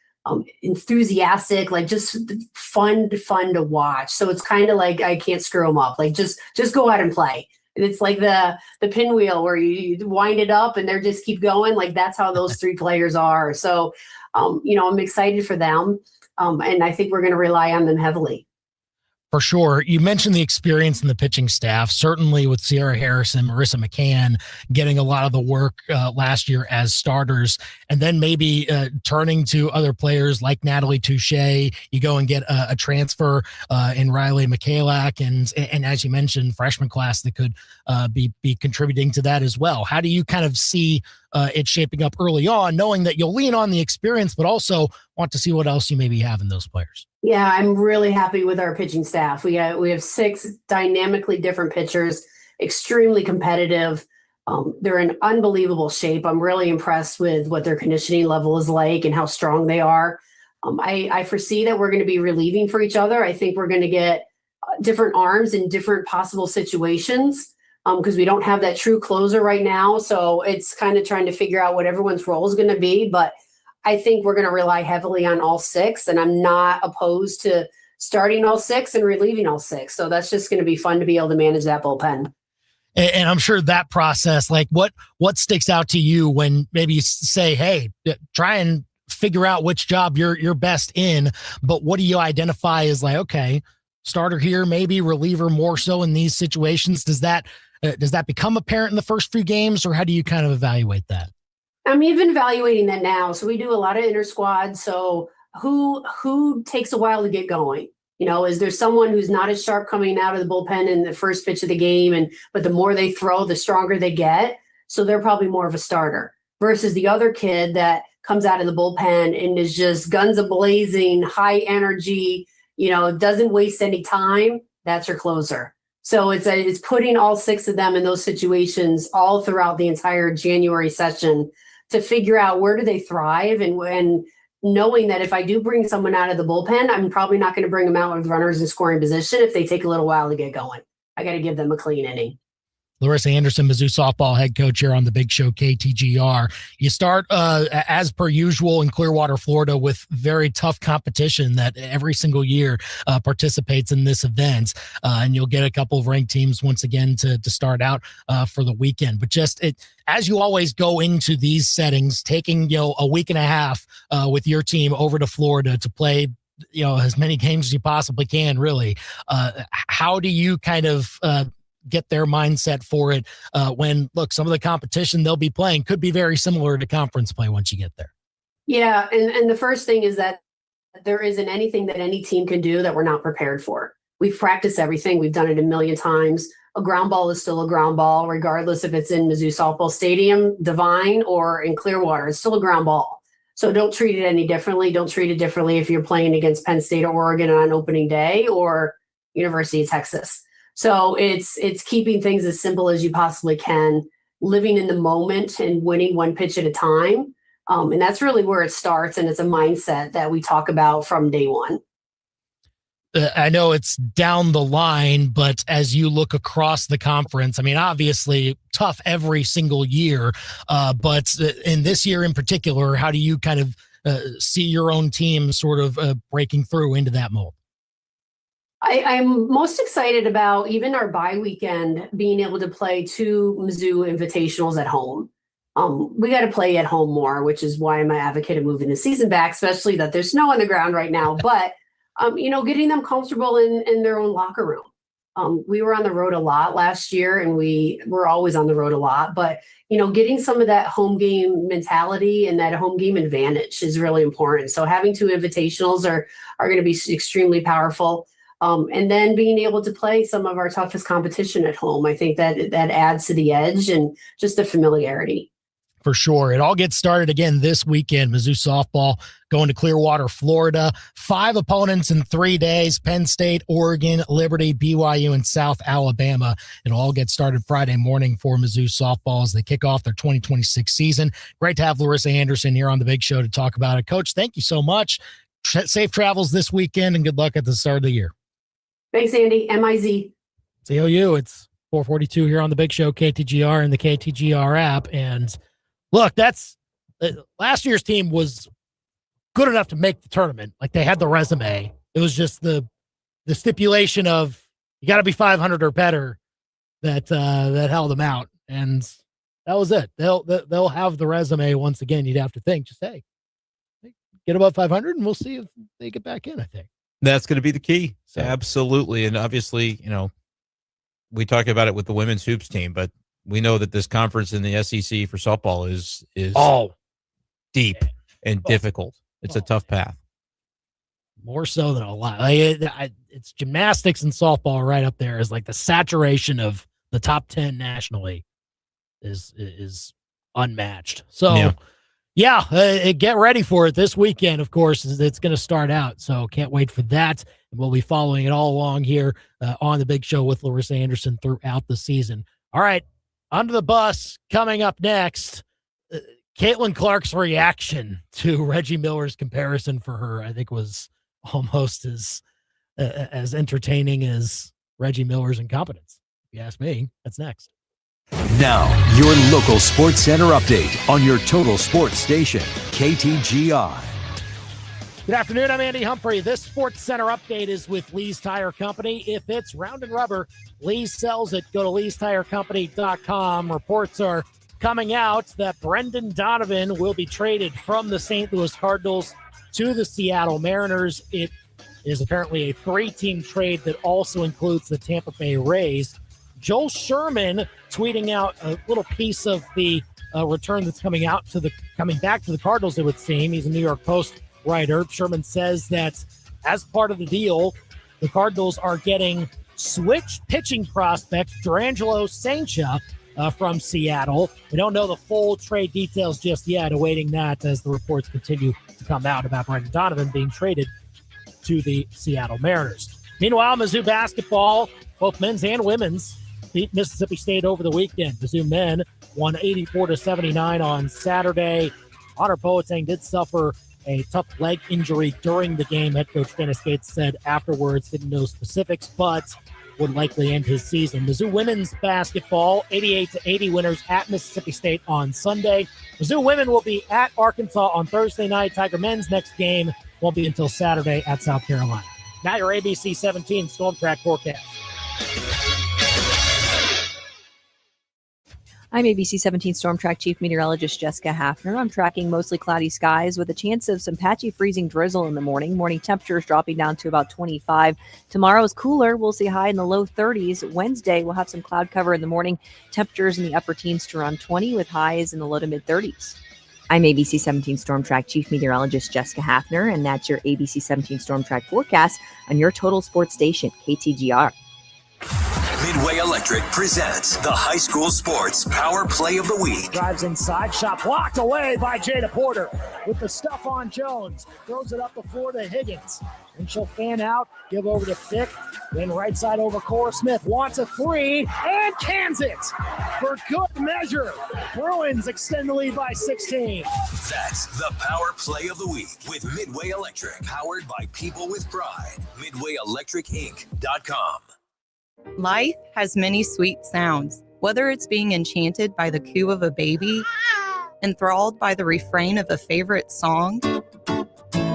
enthusiastic, like just fun to watch. So it's kind of like I can't screw them up. Like just go out and play. And it's like the pinwheel where you wind it up and they just keep going. Like, that's how those three players are. So, I'm excited for them. And I think we're going to rely on them heavily.
For sure. You mentioned the experience in the pitching staff, certainly with Sierra Harrison, Marissa McCann getting a lot of the work last year as starters, and then maybe turning to other players like Natalie Touche. You go and get a transfer in Riley Michaelak, and as you mentioned, freshman class that could be contributing to that as well. How do you kind of see it shaping up early on, knowing that you'll lean on the experience, but also want to see what else you maybe have in those players?
Yeah, I'm really happy with our pitching staff. We have 6 dynamically different pitchers, extremely competitive. They're in unbelievable shape. I'm really impressed with what their conditioning level is like and how strong they are. I foresee that we're going to be relieving for each other. I think we're going to get different arms in different possible situations because we don't have that true closer right now. So it's kind of trying to figure out what everyone's role is going to be. But I think we're going to rely heavily on all 6, and I'm not opposed to starting all 6 and relieving all 6. So that's just going to be fun to be able to manage that bullpen.
And I'm sure that process, like what sticks out to you when maybe you say, hey, try and figure out which job you're best in, but what do you identify as like, okay, starter here, maybe reliever more so in these situations? Does that become apparent in the first few games, or how do you kind of evaluate that?
I'm even evaluating that now. So we do a lot of inter squad. So who takes a while to get going? Is there someone who's not as sharp coming out of the bullpen in the first pitch of the game? But the more they throw, the stronger they get. So they're probably more of a starter versus the other kid that comes out of the bullpen and is just guns a-blazing, high energy, doesn't waste any time. That's your closer. So it's putting all 6 of them in those situations all throughout the entire January session to figure out where do they thrive, and knowing that if I do bring someone out of the bullpen, I'm probably not going to bring them out with runners in scoring position if they take a little while to get going. I got to give them a clean inning.
Larissa Anderson, Mizzou softball head coach here on the big show, KTGR. You start, as per usual, in Clearwater, Florida, with very tough competition that every single year participates in this event. And you'll get a couple of ranked teams once again to start out for the weekend. But as you always go into these settings, taking a week and a half with your team over to Florida to play as many games as you possibly can, really. How do you kind of get their mindset for it when, look, some of the competition they'll be playing could be very similar to conference play once you get there?
Yeah, and the first thing is that there isn't anything that any team can do that we're not prepared for. We've practiced everything. We've done it a million times. A ground ball is still a ground ball, regardless if it's in Mizzou softball stadium, Devine, or in Clearwater. It's still a ground ball. So don't treat it any differently. Don't treat it differently if you're playing against Penn State or Oregon on opening day or University of Texas. So it's keeping things as simple as you possibly can, living in the moment and winning one pitch at a time. And that's really where it starts. And it's a mindset that we talk about from day one.
I know it's down the line, but as you look across the conference, I mean, obviously tough every single year. But in this year in particular, how do you kind of see your own team sort of breaking through into that mold?
I'm most excited about even our bye weekend being able to play 2 Mizzou invitationals at home. We got to play at home more, which is why I'm an advocate of moving the season back, especially that there's snow on the ground right now. But, getting them comfortable in their own locker room. We were on the road a lot last year, and we were always on the road a lot. But, getting some of that home game mentality and that home game advantage is really important. So having 2 invitationals are going to be extremely powerful. And then being able to play some of our toughest competition at home, I think that adds to the edge and just the familiarity.
For sure. It all gets started again this weekend. Mizzou softball going to Clearwater, Florida. 5 opponents in 3 days: Penn State, Oregon, Liberty, BYU, and South Alabama. It'll all get started Friday morning for Mizzou softball as they kick off their 2026 season. Great to have Larissa Anderson here on the Big Show to talk about it. Coach, thank you so much. Safe travels this weekend, and good luck at the start of the year.
Thanks, Andy. MIZ.
COU, it's 4:42 here on the Big Show, KTGR and the KTGR app. And look, that's last year's team was good enough to make the tournament. Like, they had the resume. It was just the stipulation of you got to be 500 or better that held them out, and that was it. They'll have the resume once again. You'd have to think, just hey, get above 500, and we'll see if they get back in. I think
that's going to be the key.
So.
Absolutely, and obviously, we talk about it with the women's hoops team, but we know that this conference in the SEC for softball is deep and difficult. It's a tough path.
More so than a lot. It's gymnastics and softball right up there as like the saturation of the top 10 nationally is unmatched. So, get ready for it this weekend. Of course, it's going to start out. So can't wait for that. And we'll be following it all along here on the Big Show with Larissa Anderson throughout the season. All right. Under the bus coming up next. Caitlin Clark's reaction to Reggie Miller's comparison for her, I think, was almost as entertaining as Reggie Miller's incompetence. If you ask me, that's next.
Now, your local Sports Center update on your total sports station, KTGR.
Good afternoon, I'm Andy Humphrey. This Sports Center update is with Lee's Tire Company. If it's round and rubber, Lee's sells it. Go to leestirecompany.com. Reports are coming out that Brendan Donovan will be traded from the St. Louis Cardinals to the Seattle Mariners. It is apparently a 3-team trade that also includes the Tampa Bay Rays. Joel Sherman tweeting out a little piece of the return that's coming back to the Cardinals, it would seem. He's a New York Post writer. Sherman says that as part of the deal, the Cardinals are getting switch pitching prospect Durangelo Sancia from Seattle. We don't know the full trade details just yet, awaiting that as the reports continue to come out about Brendan Donovan being traded to the Seattle Mariners. Meanwhile, Mizzou basketball, both men's and women's, beat Mississippi State over the weekend. Mizzou men won 84-79 on Saturday. Annor Boateng did suffer a tough leg injury during the game. Head coach Dennis Gates said afterwards, didn't know specifics, but would likely end his season. Mizzou women's basketball, 88-80 winners at Mississippi State on Sunday. Mizzou women will be at Arkansas on Thursday night. Tiger men's next game won't be until Saturday at South Carolina. Now your ABC 17 Storm Track forecast.
I'm ABC 17 Storm Track Chief Meteorologist Jessica Hafner. I'm tracking mostly cloudy skies with a chance of some patchy freezing drizzle in the morning. Morning temperatures dropping down to about 25. Tomorrow is cooler. We'll see high in the low 30s. Wednesday, we'll have some cloud cover in the morning. Temperatures in the upper teens to around 20 with highs in the low to mid 30s. I'm ABC 17 Storm Track Chief Meteorologist Jessica Hafner, and that's your ABC 17 Storm Track forecast on your total sports station, KTGR.
Midway Electric presents the high school sports power play of the week.
Drives inside, shot blocked away by Jada Porter with the stuff on Jones. Throws it up the floor to Higgins. And she'll fan out, give over to Fick. Then right side over Cora Smith. Wants a three and cans it for good measure. Bruins extend the lead by 16.
That's the power play of the week with Midway Electric. Powered by people with pride. MidwayElectricInc.com.
Life has many sweet sounds, whether it's being enchanted by the coo of a baby, enthralled by the refrain of a favorite song,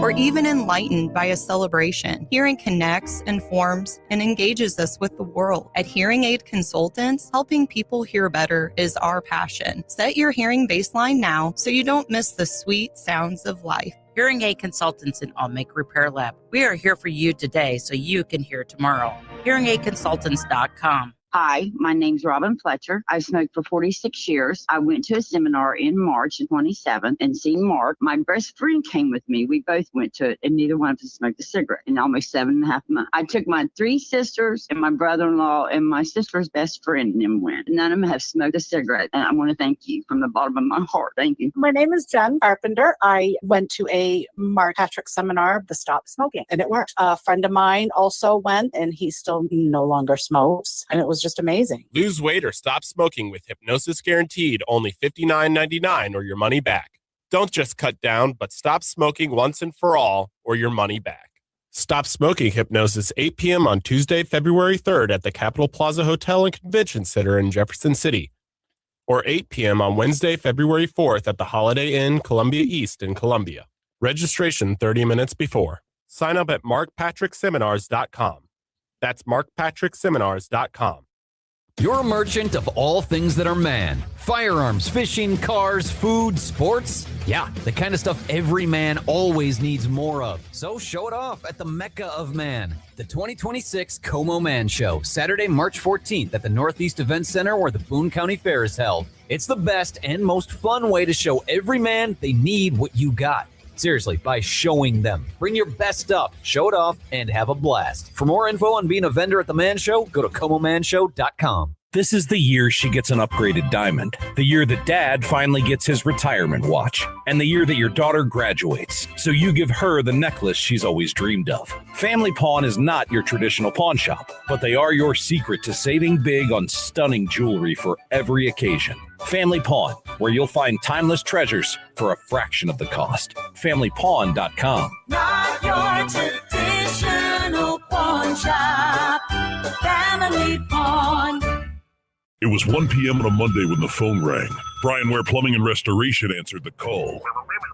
or even enlightened by a celebration. Hearing connects, informs, and engages us with the world. At Hearing Aid Consultants, helping people hear better is our passion. Set your hearing baseline now so you don't miss the sweet sounds of life.
Hearing Aid Consultants in Almec Repair Lab. We are here for you today so you can hear tomorrow. HearingAidConsultants.com.
Hi, my name's Robin Fletcher. I've smoked for 46 years. I went to a seminar in March of 27 and seen Mark. My best friend came with me. We both went to it, and neither one of us smoked a cigarette in almost 7.5 months. I took my 3 sisters and my brother-in-law and my sister's best friend and went. None of them have smoked a cigarette, and I want to thank you from the bottom of my heart. Thank you.
My name is Jen Carpenter. I went to a Mark Patrick seminar, the Stop Smoking, and it worked. A friend of mine also went, and he still no longer smokes, and it was just amazing.
Lose weight or stop smoking with Hypnosis Guaranteed, only $59.99 or your money back. Don't just cut down, but stop smoking once and for all or your money back. Stop Smoking Hypnosis, 8 p.m. on Tuesday, February 3rd at the Capitol Plaza Hotel and Convention Center in Jefferson City, or 8 p.m. on Wednesday, February 4th at the Holiday Inn, Columbia East in Columbia. Registration 30 minutes before. Sign up at markpatrickseminars.com. That's markpatrickseminars.com.
You're a merchant of all things that are man. Firearms, fishing, cars, food, sports. Yeah, the kind of stuff every man always needs more of. So show it off at the Mecca of Man, the 2026 Como Man Show, Saturday, March 14th at the Northeast Event Center where the Boone County Fair is held. It's the best and most fun way to show every man they need what you got. Seriously, by showing them. Bring your best stuff, show it off, and have a blast. For more info on being a vendor at the Man Show, go to ComoManShow.com.
This is the year she gets an upgraded diamond, the year that dad finally gets his retirement watch, and the year that your daughter graduates. So you give her the necklace she's always dreamed of. Family Pawn is not your traditional pawn shop, but they are your secret to saving big on stunning jewelry for every occasion. Family Pawn, where you'll find timeless treasures for a fraction of the cost. FamilyPawn.com.
Not your traditional pawn shop, Family Pawn.
It was 1 p.m. on a Monday when the phone rang. Brian Ware Plumbing and Restoration answered the call.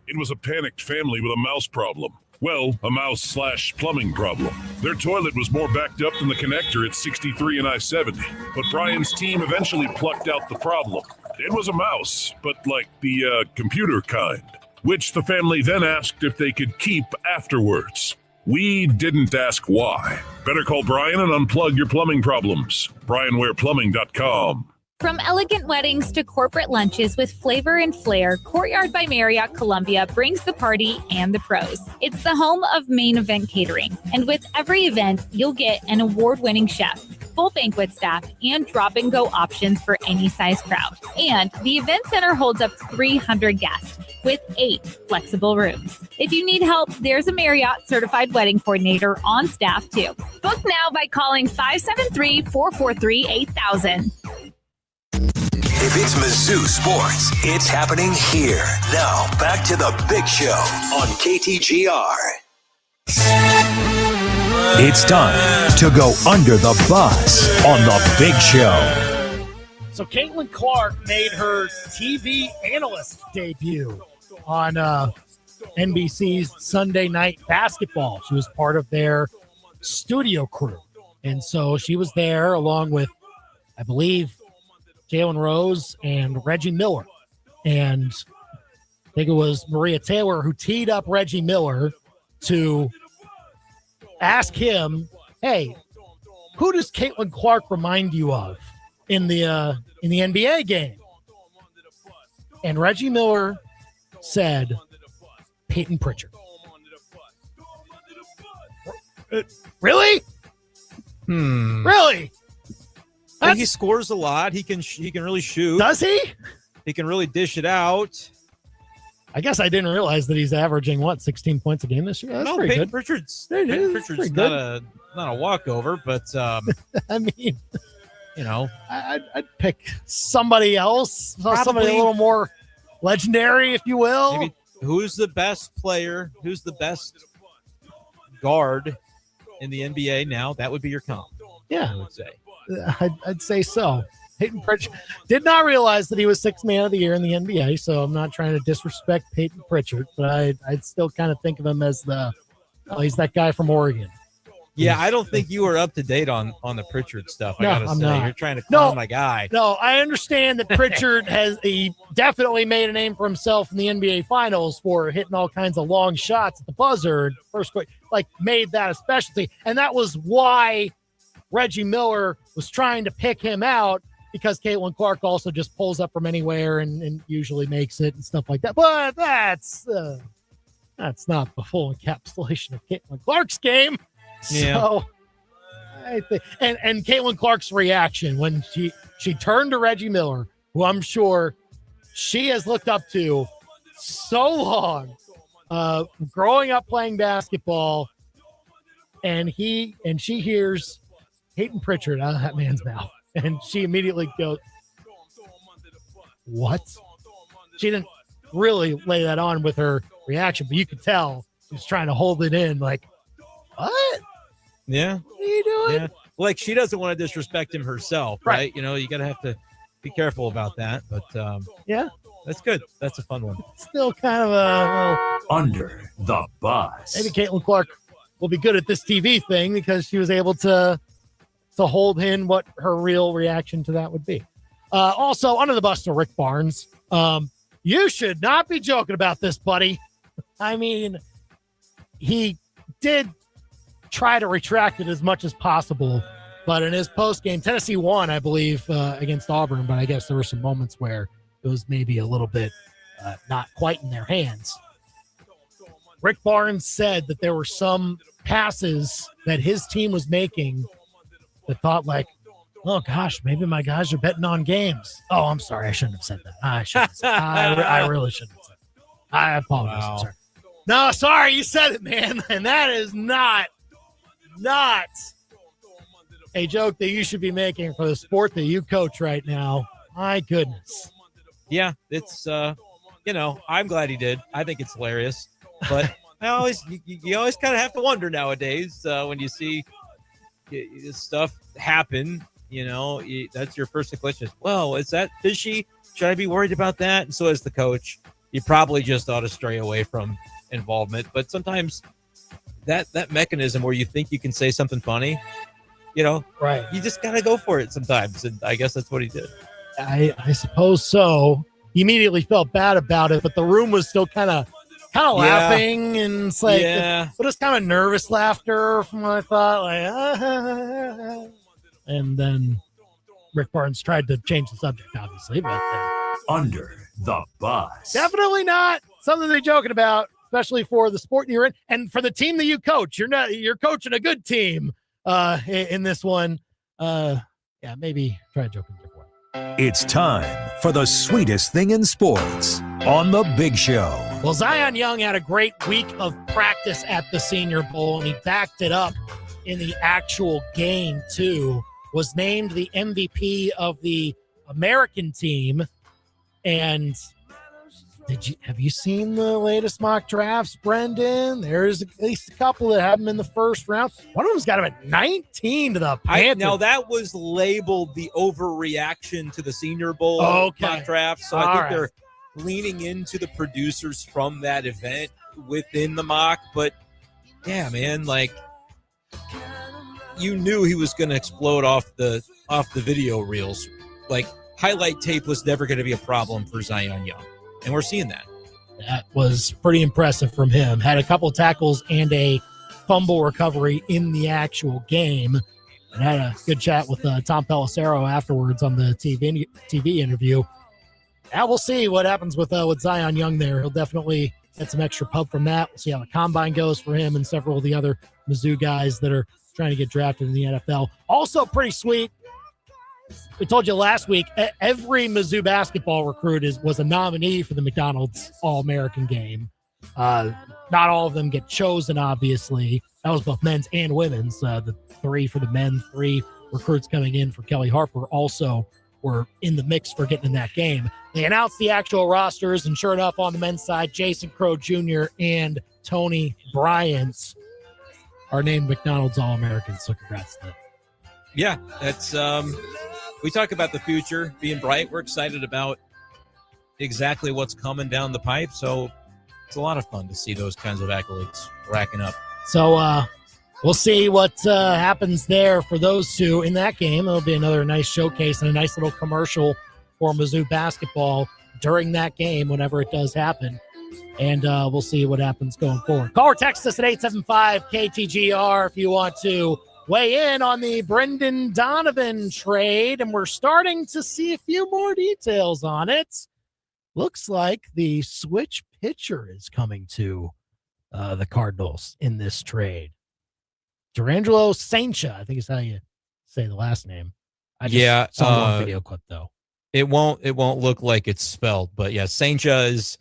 It was a panicked family with a mouse problem. Well, a mouse/plumbing problem. Their toilet was more backed up than the connector at 63 and I-70. But Brian's team eventually plucked out the problem. It was a mouse, but like the computer kind, which the family then asked if they could keep afterwards. We didn't ask why. Better call Brian and unplug your plumbing problems. BrianWarePlumbing.com.
From elegant weddings to corporate lunches with flavor and flair, Courtyard by Marriott Columbia brings the party and the pros. It's the home of Main Event Catering. And with every event, you'll get an award-winning chef, full banquet staff, and drop-and-go options for any size crowd. And the event center holds up to 300 guests with 8 flexible rooms. If you need help, there's a Marriott certified wedding coordinator on staff too. Book now by calling 573-443-8000.
If it's Mizzou sports, it's happening here. Now, back to the big show on KTGR.
It's time to go under the bus on the big show.
So Caitlin Clark made her TV analyst debut on NBC's Sunday Night Basketball. She was part of their studio crew. And so she was there along with, I believe, Jalen Rose and Reggie Miller. And I think it was Maria Taylor who teed up Reggie Miller to ask him, hey, who does Caitlin Clark remind you of in the NBA game? And Reggie Miller said, Peyton Pritchard. Really? Really?
Well, he scores a lot. He can really shoot.
Does he?
He can really dish it out.
I guess I didn't realize that he's averaging 16 points a game this year. That's
no,
pretty
Peyton
good.
Pritchard's
pretty
not a walkover, but
I mean,
you know,
I'd pick somebody else, somebody a little more legendary, if you will.
Maybe who's the best player? Who's the best guard in the NBA now? That would be your comp.
Yeah,
I would say.
I'd say so. Peyton Pritchard did not realize that he was sixth man of the year in the NBA, so I'm not trying to disrespect Peyton Pritchard, but I'd still kind of think of him as he's that guy from Oregon.
Yeah, I don't think you are up to date on the Pritchard stuff. I
No,
gotta
I'm
say,
not.
you're trying to clone my guy.
No, I understand that Pritchard he definitely made a name for himself in the NBA Finals for hitting all kinds of long shots at the buzzer. First, like, made that a specialty. And that was why Reggie Miller was trying to pick him out, because Caitlin Clark also just pulls up from anywhere and usually makes it and stuff like that. But that's not the full encapsulation of Caitlin Clark's game.
Yeah.
So, I think, and Caitlin Clark's reaction when she turned to Reggie Miller, who I'm sure she has looked up to so long, growing up playing basketball, and she hears Peyton Pritchard out of that man's mouth, and she immediately goes, "What?" She didn't really lay that on with her reaction, but you could tell she was trying to hold it in, like, "What?
Yeah.
What are you doing?"
Yeah. Like, she doesn't want to disrespect him herself, right? You know, you got to have to be careful about that. But
yeah,
that's good. That's a fun one.
Still kind of a
Under the Bus.
maybe Caitlin Clark will be good at this TV thing because she was able to hold in what her real reaction to that would be. Also, under the bus to Rick Barnes. You should not be joking about this, buddy. I mean, he did try to retract it as much as possible, but in his post-game, Tennessee won, I believe, against Auburn, but I guess there were some moments where it was maybe a little bit not quite in their hands. Rick Barnes said that there were some passes that his team was making that thought, like, oh gosh, maybe my guys are betting on games. Oh, I'm sorry, I shouldn't have said that. I shouldn't have said that. I really shouldn't have said that. I apologize.
Wow.
I'm sorry. No, sorry, you said it, man. And that is not a joke that you should be making for the sport that you coach right now. My goodness.
Yeah, it's I'm glad he did. I think it's hilarious, but you always kind of have to wonder nowadays when you see this stuff happen. That's your first question. Well, is that fishy? Should I be worried about that? And so, as the coach, you probably just ought to stray away from involvement. But sometimes that mechanism where you think you can say something funny,
right?
You just gotta go for it sometimes, and I guess that's what he did.
I suppose so. He immediately felt bad about it, but the room was still kind of laughing, and it's like, but it's kind of nervous laughter from what I thought, like, and then Rick Barnes tried to change the subject, obviously, but
Under the Bus.
Definitely not something to be joking about, especially for the sport you're in and for the team that you coach. You're coaching a good team in this one. Maybe try joking.
It's time for the sweetest thing in sports on The Big Show.
Well, Zion Young had a great week of practice at the Senior Bowl, and he backed it up in the actual game, too. Was named the MVP of the American team. And have you seen the latest mock drafts, Brendan? There's at least a couple that have him in the first round. One of them's got him at 19 to the Panthers.
Now, that was labeled the overreaction to the Senior Bowl mock draft. So I think they're leaning into the producers from that event within the mock. But, yeah, man, like, you knew he was going to explode off the video reels. Like, highlight tape was never going to be a problem for Zion Young. And we're seeing that.
That was pretty impressive from him. Had a couple tackles and a fumble recovery in the actual game. And had a good chat with Tom Pelissero afterwards on the TV interview. Now we'll see what happens with Zion Young there. He'll definitely get some extra pub from that. We'll see how the combine goes for him and several of the other Mizzou guys that are trying to get drafted in the NFL. Also pretty sweet. We told you last week, every Mizzou basketball recruit was a nominee for the McDonald's All-American game. Not all of them get chosen, obviously. That was both men's and women's. The 3 for the men, 3 recruits coming in for Kelly Harper also were in the mix for getting in that game. They announced the actual rosters, and sure enough, on the men's side, Jason Crow Jr. and Tony Bryant are named McDonald's All-Americans, so congrats to them.
Yeah, that's we talk about the future being bright. We're excited about exactly what's coming down the pipe. So it's a lot of fun to see those kinds of accolades racking up.
So we'll see what happens there for those two in that game. It'll be another nice showcase and a nice little commercial for Mizzou basketball during that game whenever it does happen. And we'll see what happens going forward. Call or text us at 875-KTGR if you want to weigh in on the Brendan Donovan trade. And we're starting to see a few more details on it. Looks like the switch pitcher is coming to the Cardinals in this trade. Durangelo Saincha, I think is how you say the last name. I just saw one video clip though.
It won't look like it's spelled, but yeah, Saincha is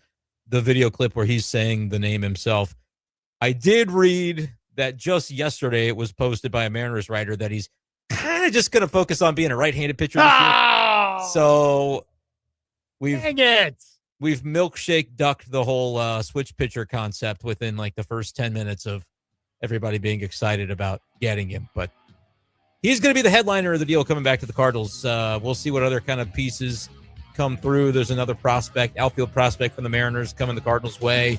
the video clip where he's saying the name himself. I did read that just yesterday it was posted by a Mariners writer that he's kind of just going to focus on being a right-handed pitcher this year. So we've milkshake ducked the whole switch pitcher concept within like the first 10 minutes of everybody being excited about getting him. But he's going to be the headliner of the deal coming back to the Cardinals. We'll see what other kind of pieces come through. There's another outfield prospect from the Mariners coming the Cardinals' way,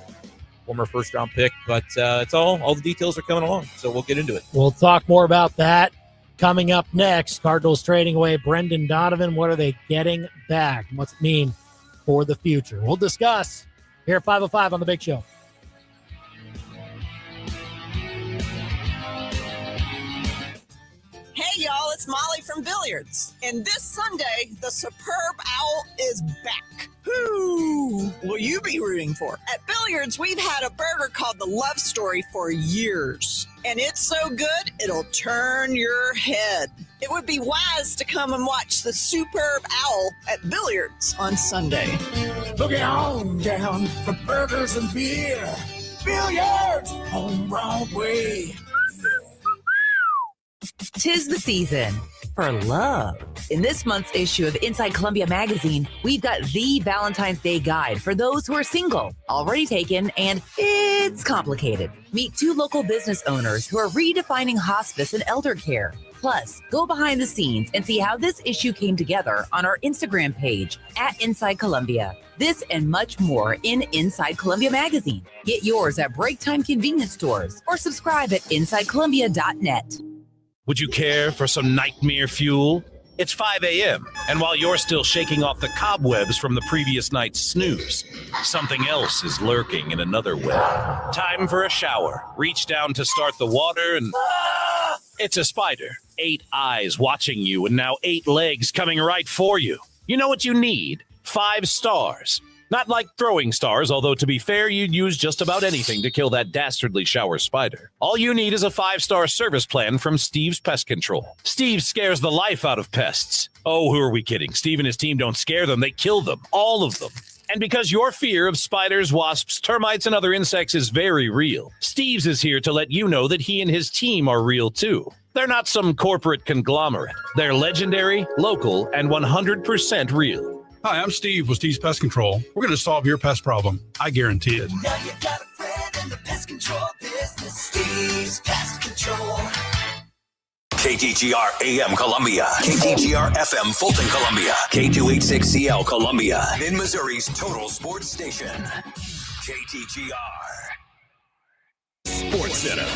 former first-round pick. But it's all the details are coming along, so we'll get into it.
We'll talk more about that coming up next. Cardinals trading away Brendan Donovan. What are they getting back? What's it mean for the future? We'll discuss here at 505 on The Big Show.
Hey, y'all, it's Molly from Billiards. And this Sunday, the Superb Owl is back. Who will you be rooting for? At Billiards, we've had a burger called the Love Story for years. And it's so good, it'll turn your head. It would be wise to come and watch the Superb Owl at Billiards on Sunday.
Boogie on down for burgers and beer. Billiards on Broadway.
'Tis the season for love. In this month's issue of Inside Columbia magazine, we've got the Valentine's Day guide for those who are single, already taken, and it's complicated. Meet 2 local business owners who are redefining hospice and elder care. Plus, go behind the scenes and see how this issue came together on our Instagram page at Inside Columbia. This and much more in Inside Columbia magazine. Get yours at break time convenience stores or subscribe at InsideColumbia.net.
Would you care for some nightmare fuel? It's 5 a.m., and while you're still shaking off the cobwebs from the previous night's snooze, something else is lurking in another web. Time for a shower. Reach down to start the water, and it's a spider. 8 eyes watching you, and now 8 legs coming right for you. You know what you need? 5 stars. Not like throwing stars, although to be fair, you'd use just about anything to kill that dastardly shower spider. All you need is a 5-star service plan from Steve's Pest Control. Steve scares the life out of pests. Oh, who are we kidding? Steve and his team don't scare them, they kill them. All of them. And because your fear of spiders, wasps, termites, and other insects is very real, Steve's is here to let you know that he and his team are real too. They're not some corporate conglomerate. They're legendary, local, and 100% real.
Hi, I'm Steve with Steve's Pest Control. We're going to solve your pest problem. I guarantee it.
Now you got a friend in the pest control business. Steve's Pest Control.
KTGR AM Columbia, KTGR FM Fulton Columbia, K286CL Columbia, in Missouri's total sports station. KTGR Sports Center.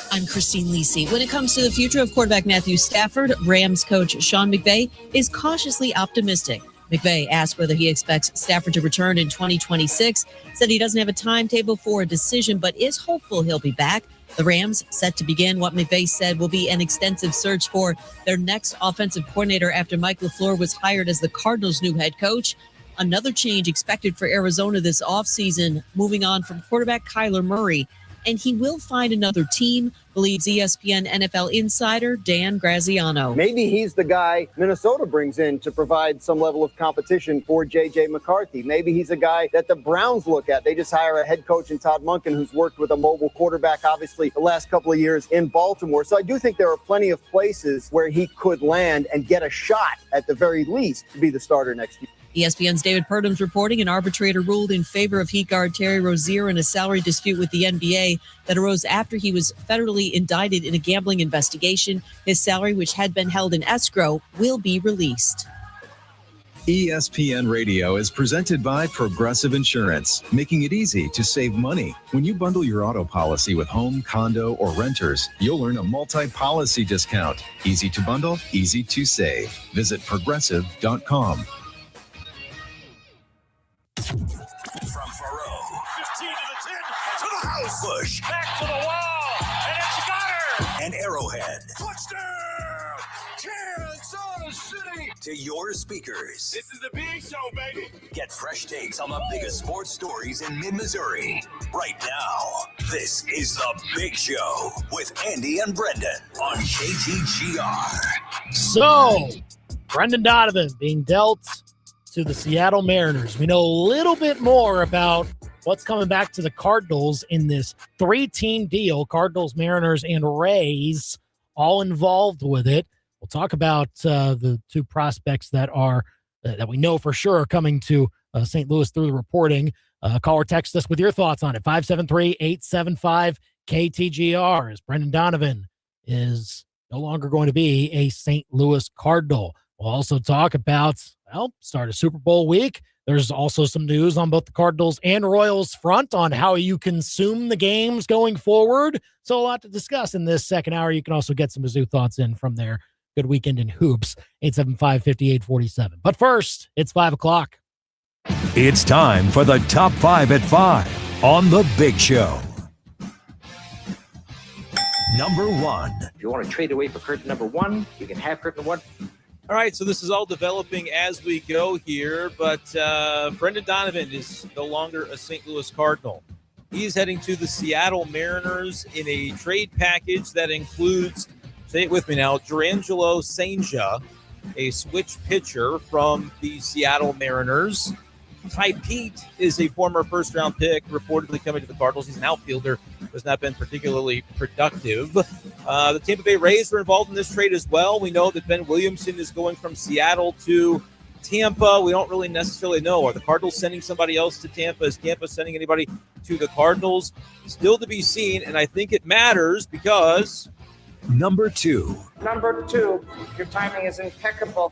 I'm Christine Lisi. When it comes to the future of quarterback Matthew Stafford, Rams coach Sean McVay is cautiously optimistic. McVay asked whether he expects Stafford to return in 2026, said he doesn't have a timetable for a decision, but is hopeful he'll be back. The Rams set to begin what McVay said will be an extensive search for their next offensive coordinator after Mike LaFleur was hired as the Cardinals' new head coach. Another change expected for Arizona this offseason, moving on from quarterback Kyler Murray. And he will find another team, believes ESPN NFL insider Dan Graziano.
Maybe he's the guy Minnesota brings in to provide some level of competition for J.J. McCarthy. Maybe he's a guy that the Browns look at. They just hire a head coach in Todd Monken who's worked with a mobile quarterback, obviously, the last couple of years in Baltimore. So I do think there are plenty of places where he could land and get a shot, at the very least, to be the starter next year.
ESPN's David Purdum's reporting an arbitrator ruled in favor of Heat guard Terry Rozier in a salary dispute with the NBA that arose after he was federally indicted in a gambling investigation. His salary, which had been held in escrow, will be released.
ESPN Radio is presented by Progressive Insurance, making it easy to save money. When you bundle your auto policy with home, condo, or renters, you'll earn a multi-policy discount. Easy to bundle, easy to save. Visit progressive.com.
From Faro. 15 to the 10, to the house. Bush. Back to the wall. And it's got her. And Arrowhead. Touchdown! Kansas City. To your speakers. This is the big show, baby. Get fresh takes on the biggest sports stories in mid-Missouri. Right now, this is the Big Show with Andy and Brendan on KTGR.
So, Brendan Donovan being dealt to the Seattle Mariners. We know a little bit more about what's coming back to the Cardinals in this 3-team deal. Cardinals, Mariners, and Rays all involved with it. We'll talk about the two prospects that are that we know for sure are coming to St. Louis through the reporting. Call or text us with your thoughts on it. 573-875-KTGR. As Brendan Donovan is no longer going to be a St. Louis Cardinal. We'll also talk about, start of Super Bowl week. There's also some news on both the Cardinals and Royals front on how you consume the games going forward. So a lot to discuss in this second hour. You can also get some Mizzou thoughts in from there. Good weekend in hoops, 875-5847. But first, it's 5 o'clock.
It's time for the Top 5 at 5 on The Big Show. Number 1.
If you want to trade away for curtain number 1, you can have curtain 1.
All right, so this is all developing as we go here, but Brendan Donovan is no longer a St. Louis Cardinal. He's heading to the Seattle Mariners in a trade package that includes, say it with me now, Durangelo Sanger, a switch pitcher from the Seattle Mariners. Ty Pete is a former first-round pick, reportedly coming to the Cardinals. He's an outfielder, has not been particularly productive. The Tampa Bay Rays were involved in this trade as well. We know that Ben Williamson is going from Seattle to Tampa. We don't really necessarily know. Are the Cardinals sending somebody else to Tampa? Is Tampa sending anybody to the Cardinals? Still to be seen, and I think it matters because...
Number 2.
Number 2, your timing is impeccable.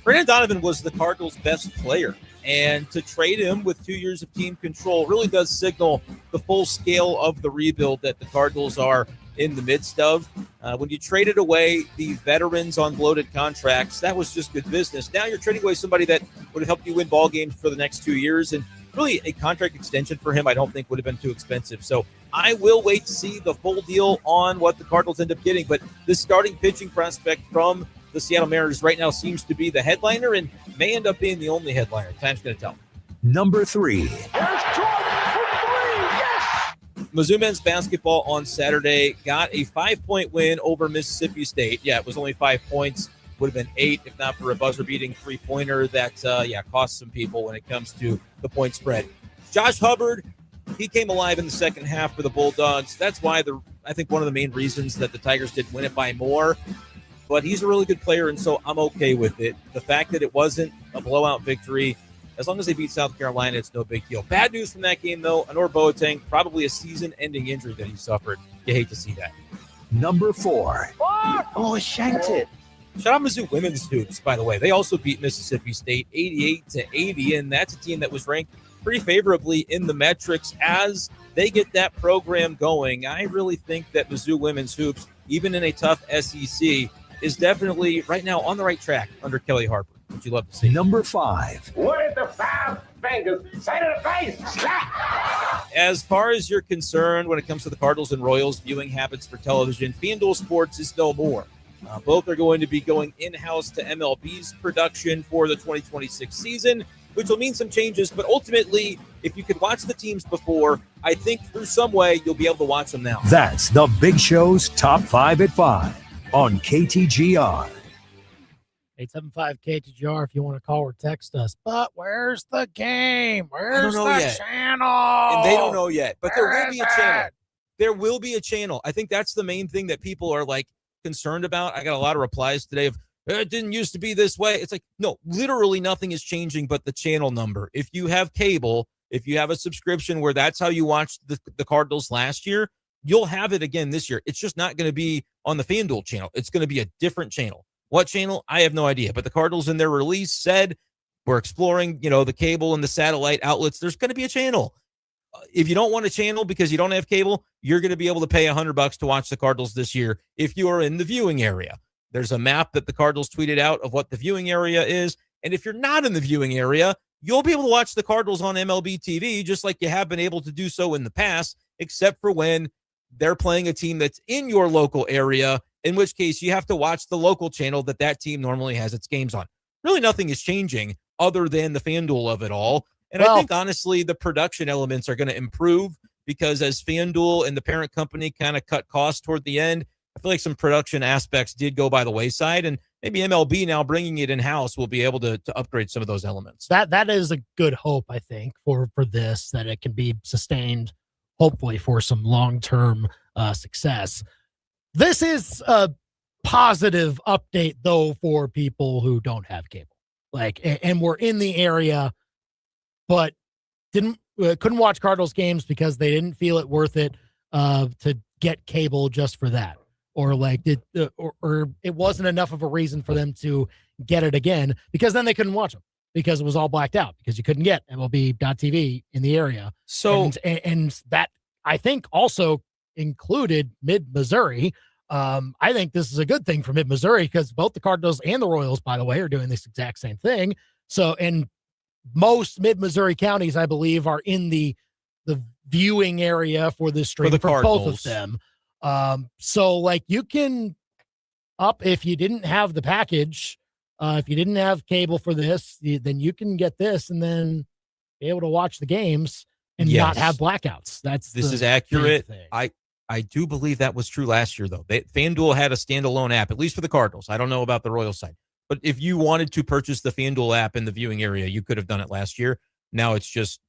Brendan Donovan was the Cardinals' best player, and to trade him with 2 years of team control really does signal the full scale of the rebuild that the Cardinals are in the midst of. When you traded away the veterans on bloated contracts, that was just good business. Now you're trading away somebody that would have helped you win ball games for the next 2 years, and really a contract extension for him I don't think would have been too expensive. So I will wait to see the full deal on what the Cardinals end up getting, but this starting pitching prospect from the Seattle Mariners right now seems to be the headliner and may end up being the only headliner. Time's going to tell.
Number 3.
Mizzou men's basketball on Saturday got a 5-point win over Mississippi State. Yeah, it was only 5 points. Would have been 8 if not for a buzzer-beating three-pointer that, cost some people when it comes to the point spread. Josh Hubbard, he came alive in the second half for the Bulldogs. That's why I think one of the main reasons that the Tigers didn't win it by more. But he's a really good player, and so I'm okay with it. The fact that it wasn't a blowout victory, as long as they beat South Carolina, it's no big deal. Bad news from that game, though. Annor Boateng, probably a season-ending injury that he suffered. You hate to see that.
Number 4.
Oh, shanked it.
Shout out Mizzou women's hoops, by the way. They also beat Mississippi State 88-80, and that's a team that was ranked pretty favorably in the metrics as they get that program going. I really think that Mizzou women's hoops, even in a tough SEC, is definitely right now on the right track under Kelly Harper, which you love to see.
Number 5.
What is the 5 fingers? Say to the face. Slap.
As far as you're concerned, when it comes to the Cardinals and Royals viewing habits for television, FanDuel Sports is no more. Both are going to be going in-house to MLB's production for the 2026 season, which will mean some changes. But ultimately, if you could watch the teams before, I think through some way you'll be able to watch them now.
That's the Big Show's Top 5 at 5 on KTGR.
875-KTGR if you want to call or text us. But where's the game? Where's the
yet.
channel?
And they don't know yet. But there
Where
will be
is
a channel.
it?
There will be a channel. I think that's the main thing that people are like concerned about. I got a lot of replies today of, it didn't used to be this way. It's like, no, literally nothing is changing but the channel number. If you have cable, if you have a subscription where that's how you watched the Cardinals last year, you'll have it again this year. It's just not going to be on the FanDuel channel. It's going to be a different channel. What channel? I have no idea. But the Cardinals in their release said We're exploring, the cable and the satellite outlets. There's going to be a channel. If you don't want a channel because you don't have cable, you're going to be able to pay $100 to watch the Cardinals this year if you are in the viewing area. There's a map that the Cardinals tweeted out of what the viewing area is. And if you're not in the viewing area, you'll be able to watch the Cardinals on MLB TV, just like you have been able to do so in the past, except for when they're playing a team that's in your local area, in which case you have to watch the local channel that team normally has its games on. Really nothing is changing other than the FanDuel of it all. And I think, honestly, the production elements are going to improve because as FanDuel and the parent company kind of cut costs toward the end, I feel like some production aspects did go by the wayside, and maybe MLB now bringing it in-house will be able to upgrade some of those elements.
That is a good hope, I think, for this, that it can be sustained, hopefully, for some long-term success. This is a positive update, though, for people who don't have cable. And we're in the area, but couldn't watch Cardinals games because they didn't feel it worth it to get cable just for that, or it wasn't enough of a reason for them to get it again, because then they couldn't watch them because it was all blacked out because you couldn't get MLB.TV in the area.
So
and that, I think, also included Mid-Missouri. I think this is a good thing for Mid-Missouri because both the Cardinals and the Royals, by the way, are doing this exact same thing. So, and most Mid-Missouri counties, I believe, are in the viewing area for this stream for both of them. So you can if you didn't have the package, if you didn't have cable for this, then you can get this and then be able to watch the games and not have blackouts. This
is accurate. I do believe that was true last year, though. FanDuel had a standalone app, at least for the Cardinals. I don't know about the Royals side. But if you wanted to purchase the FanDuel app in the viewing area, you could have done it last year. Now it's just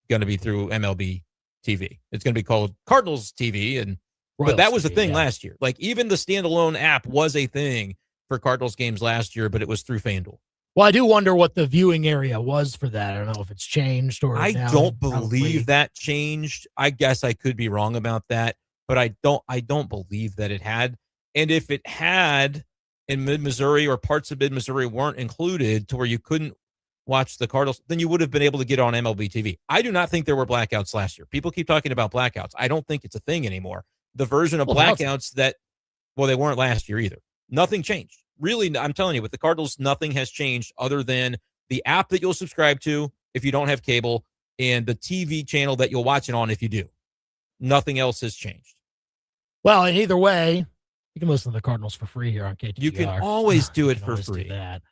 going to be through MLB TV. It's going to be called Cardinals TV. But that was a thing last year. Even the standalone app was a thing for Cardinals games last year, but it was through FanDuel.
Well, I do wonder what the viewing area was for that. I don't know if it's changed or
I don't believe that changed. I guess I could be wrong about that, but I don't believe that it had. And if it had, in Mid-Missouri or parts of Mid-Missouri weren't included to where you couldn't watch the Cardinals, then you would have been able to get on MLB TV. I do not think there were blackouts last year. People keep talking about blackouts. I don't think it's a thing anymore. The version of blackouts they weren't last year either. Nothing changed. Really, I'm telling you, with the Cardinals, nothing has changed other than the app that you'll subscribe to if you don't have cable and the TV channel that you'll watch it on if you do. Nothing else has changed.
Well, and either way, you can listen to the Cardinals for free here on KTGR.
You can always do it for free.
Do that.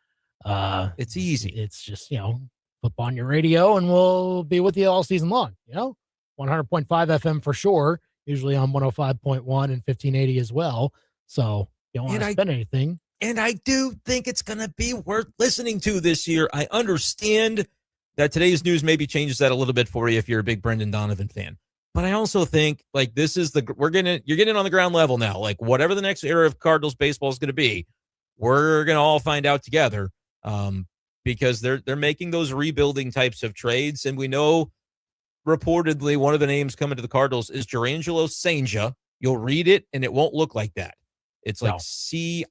It's easy.
It's just, flip on your radio and we'll be with you all season long. 100.5 FM for sure, usually on 105.1 and 1580 as well. So you don't want to spend anything.
And I do think it's going to be worth listening to this year. I understand that today's news maybe changes that a little bit for you if you're a big Brendan Donovan fan. But I also think this is you're getting on the ground level now. Whatever the next era of Cardinals baseball is going to be, we're going to all find out together because they're making those rebuilding types of trades. And we know reportedly one of the names coming to the Cardinals is Jurrangelo Cijntje. You'll read it and it won't look like that. It's Cijnt.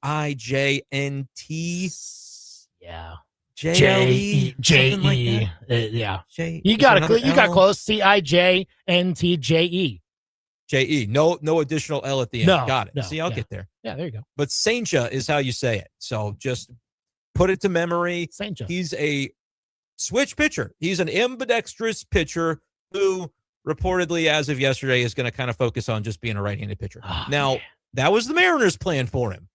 Yeah.
J-E.
Yeah. You got close. Cijntje.
J-E. No additional L at the end. Got it.
No,
See, I'll get there.
Yeah, there you go.
But Cijntje is how you say it. So just put it to memory.
Cijntje.
He's a switch pitcher. He's an ambidextrous pitcher who reportedly, as of yesterday, is going to kind of focus on just being a right-handed pitcher. Now, that was the Mariners' plan for him.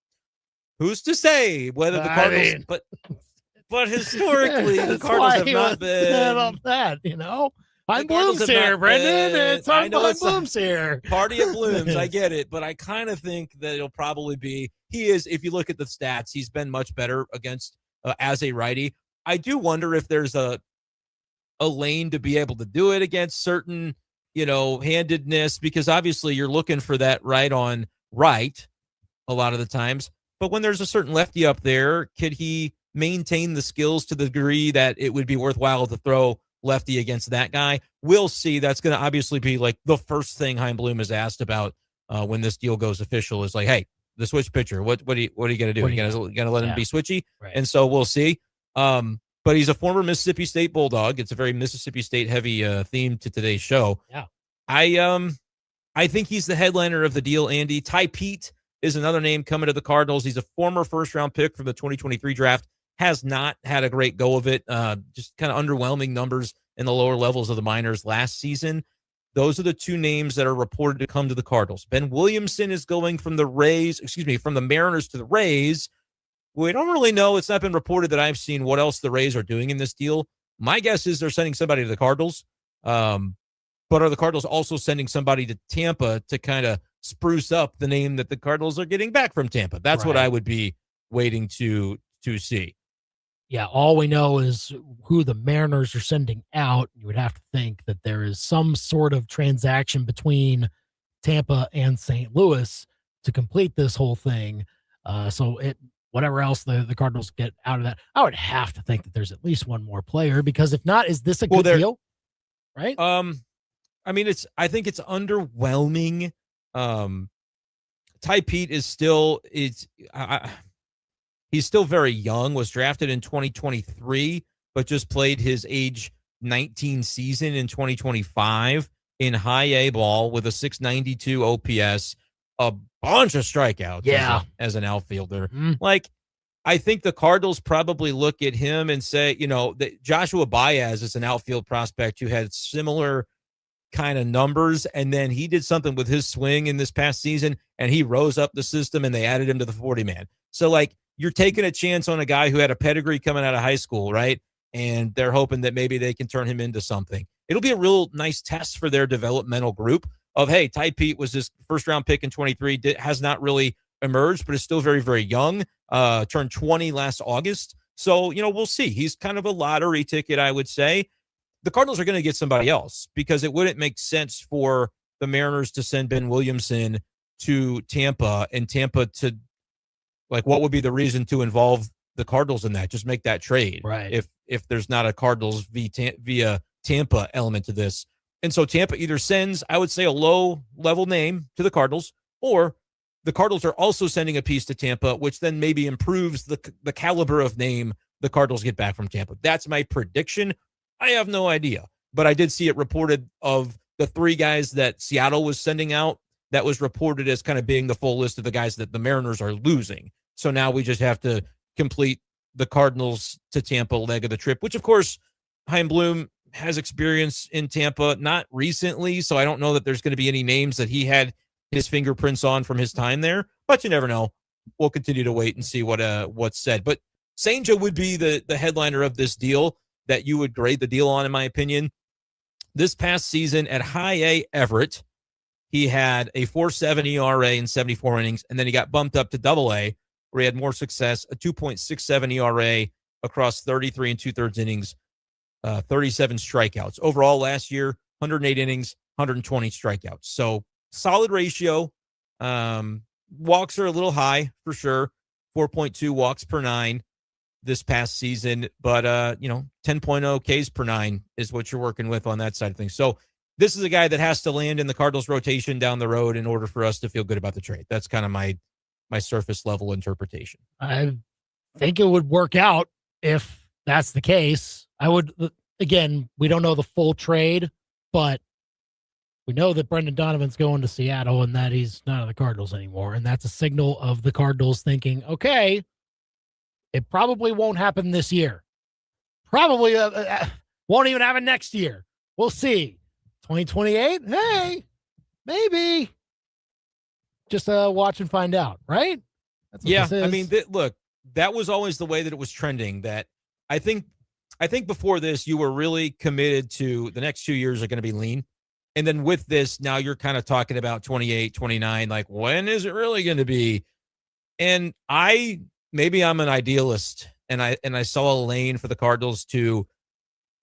Who's to say whether the Cardinals... But historically, the Cardinals have not been...
about that, I'm Blooms here, Brendan. It's our Blooms here.
Party of Blooms, I get it. But I kind of think that it'll probably be... He is, if you look at the stats, he's been much better against as a righty. I do wonder if there's a lane to be able to do it against certain, handedness, because obviously you're looking for that right on right a lot of the times. But when there's a certain lefty up there, could he maintain the skills to the degree that it would be worthwhile to throw lefty against that guy? We'll see. That's going to obviously be the first thing Chaim Bloom is asked about when this deal goes official is hey, the switch pitcher, what are you going to do? You going to let him be switchy?
Right.
And so we'll see. but he's a former Mississippi State Bulldog. It's a very Mississippi State heavy theme to today's show.
Yeah.
I think he's the headliner of the deal, Andy. Ty Pete is another name coming to the Cardinals. He's a former first-round pick from the 2023 draft. Has not had a great go of it. Just kind of underwhelming numbers in the lower levels of the minors last season. Those are the two names that are reported to come to the Cardinals. Ben Williamson is going from the Mariners to the Rays. We don't really know. It's not been reported that I've seen what else the Rays are doing in this deal. My guess is they're sending somebody to the Cardinals. But are the Cardinals also sending somebody to Tampa to kind of spruce up the name that the Cardinals are getting back from Tampa? That's what I would be waiting to see.
Yeah, all we know is who the Mariners are sending out. You would have to think that there is some sort of transaction between Tampa and St. Louis to complete this whole thing. Whatever else the Cardinals get out of that, I would have to think that there's at least one more player, because if not, is this a good deal? Right?
I mean, I think it's underwhelming. Ty Pete is still he's still very young, was drafted in 2023, but just played his age 19 season in 2025 in high A ball with a 692 OPS, a bunch of strikeouts as an outfielder. Like, I think the Cardinals probably look at him and say, that Joshua Baez is an outfield prospect who had similar kind of numbers, and then he did something with his swing in this past season, and he rose up the system, and they added him to the 40-man. So, like, you're taking a chance on a guy who had a pedigree coming out of high school, right? And they're hoping that maybe they can turn him into something. It'll be a real nice test for their developmental group of, hey, Ty Pete was this first-round pick in 23, has not really emerged, but is still very, very young, turned 20 last August. So, we'll see. He's kind of a lottery ticket, I would say. The Cardinals are going to get somebody else, because it wouldn't make sense for the Mariners to send Ben Williamson to Tampa, and Tampa to, like, what would be the reason to involve the Cardinals in that? Just make that trade.
Right.
If there's not a Cardinals via Tampa element to this. And so Tampa either sends, I would say, a low-level name to the Cardinals, or the Cardinals are also sending a piece to Tampa, which then maybe improves the caliber of name the Cardinals get back from Tampa. That's my prediction. I have no idea, but I did see it reported of the three guys that Seattle was sending out. That was reported as kind of being the full list of the guys that the Mariners are losing. So now we just have to complete the Cardinals to Tampa leg of the trip, which, of course, Chaim Bloom has experience in Tampa, not recently, so I don't know that there's going to be any names that he had his fingerprints on from his time there, but you never know. We'll continue to wait and see what's said. But Senja would be the headliner of this deal that you would grade the deal on, in my opinion. This past season at High A Everett, he had a 4.7 ERA in 74 innings, and then he got bumped up to Double A, where he had more success, a 2.67 ERA across 33 and 2/3 innings, 37 strikeouts. Overall last year, 108 innings, 120 strikeouts. So solid ratio. Walks are a little high for sure, 4.2 walks per 9 this past season, but 10.0 Ks per 9 is what you're working with on that side of things. So this is a guy that has to land in the Cardinals rotation down the road in order for us to feel good about the trade. That's kind of my surface level interpretation.
I think it would work out if that's the case. Again, we don't know the full trade, but we know that Brendan Donovan's going to Seattle and that he's not on the Cardinals anymore. And that's a signal of the Cardinals thinking, okay, it probably won't happen this year. Probably won't even happen next year. We'll see. 2028? Hey, maybe. Just watch and find out, right? That's what this is.
I mean, look, that was always the way that it was trending. That I think before this, you were really committed to the next 2 years are going to be lean. And then with this, now you're kind of talking about 28, 29, like when is it really going to be? And maybe I'm an idealist, and I saw a lane for the Cardinals to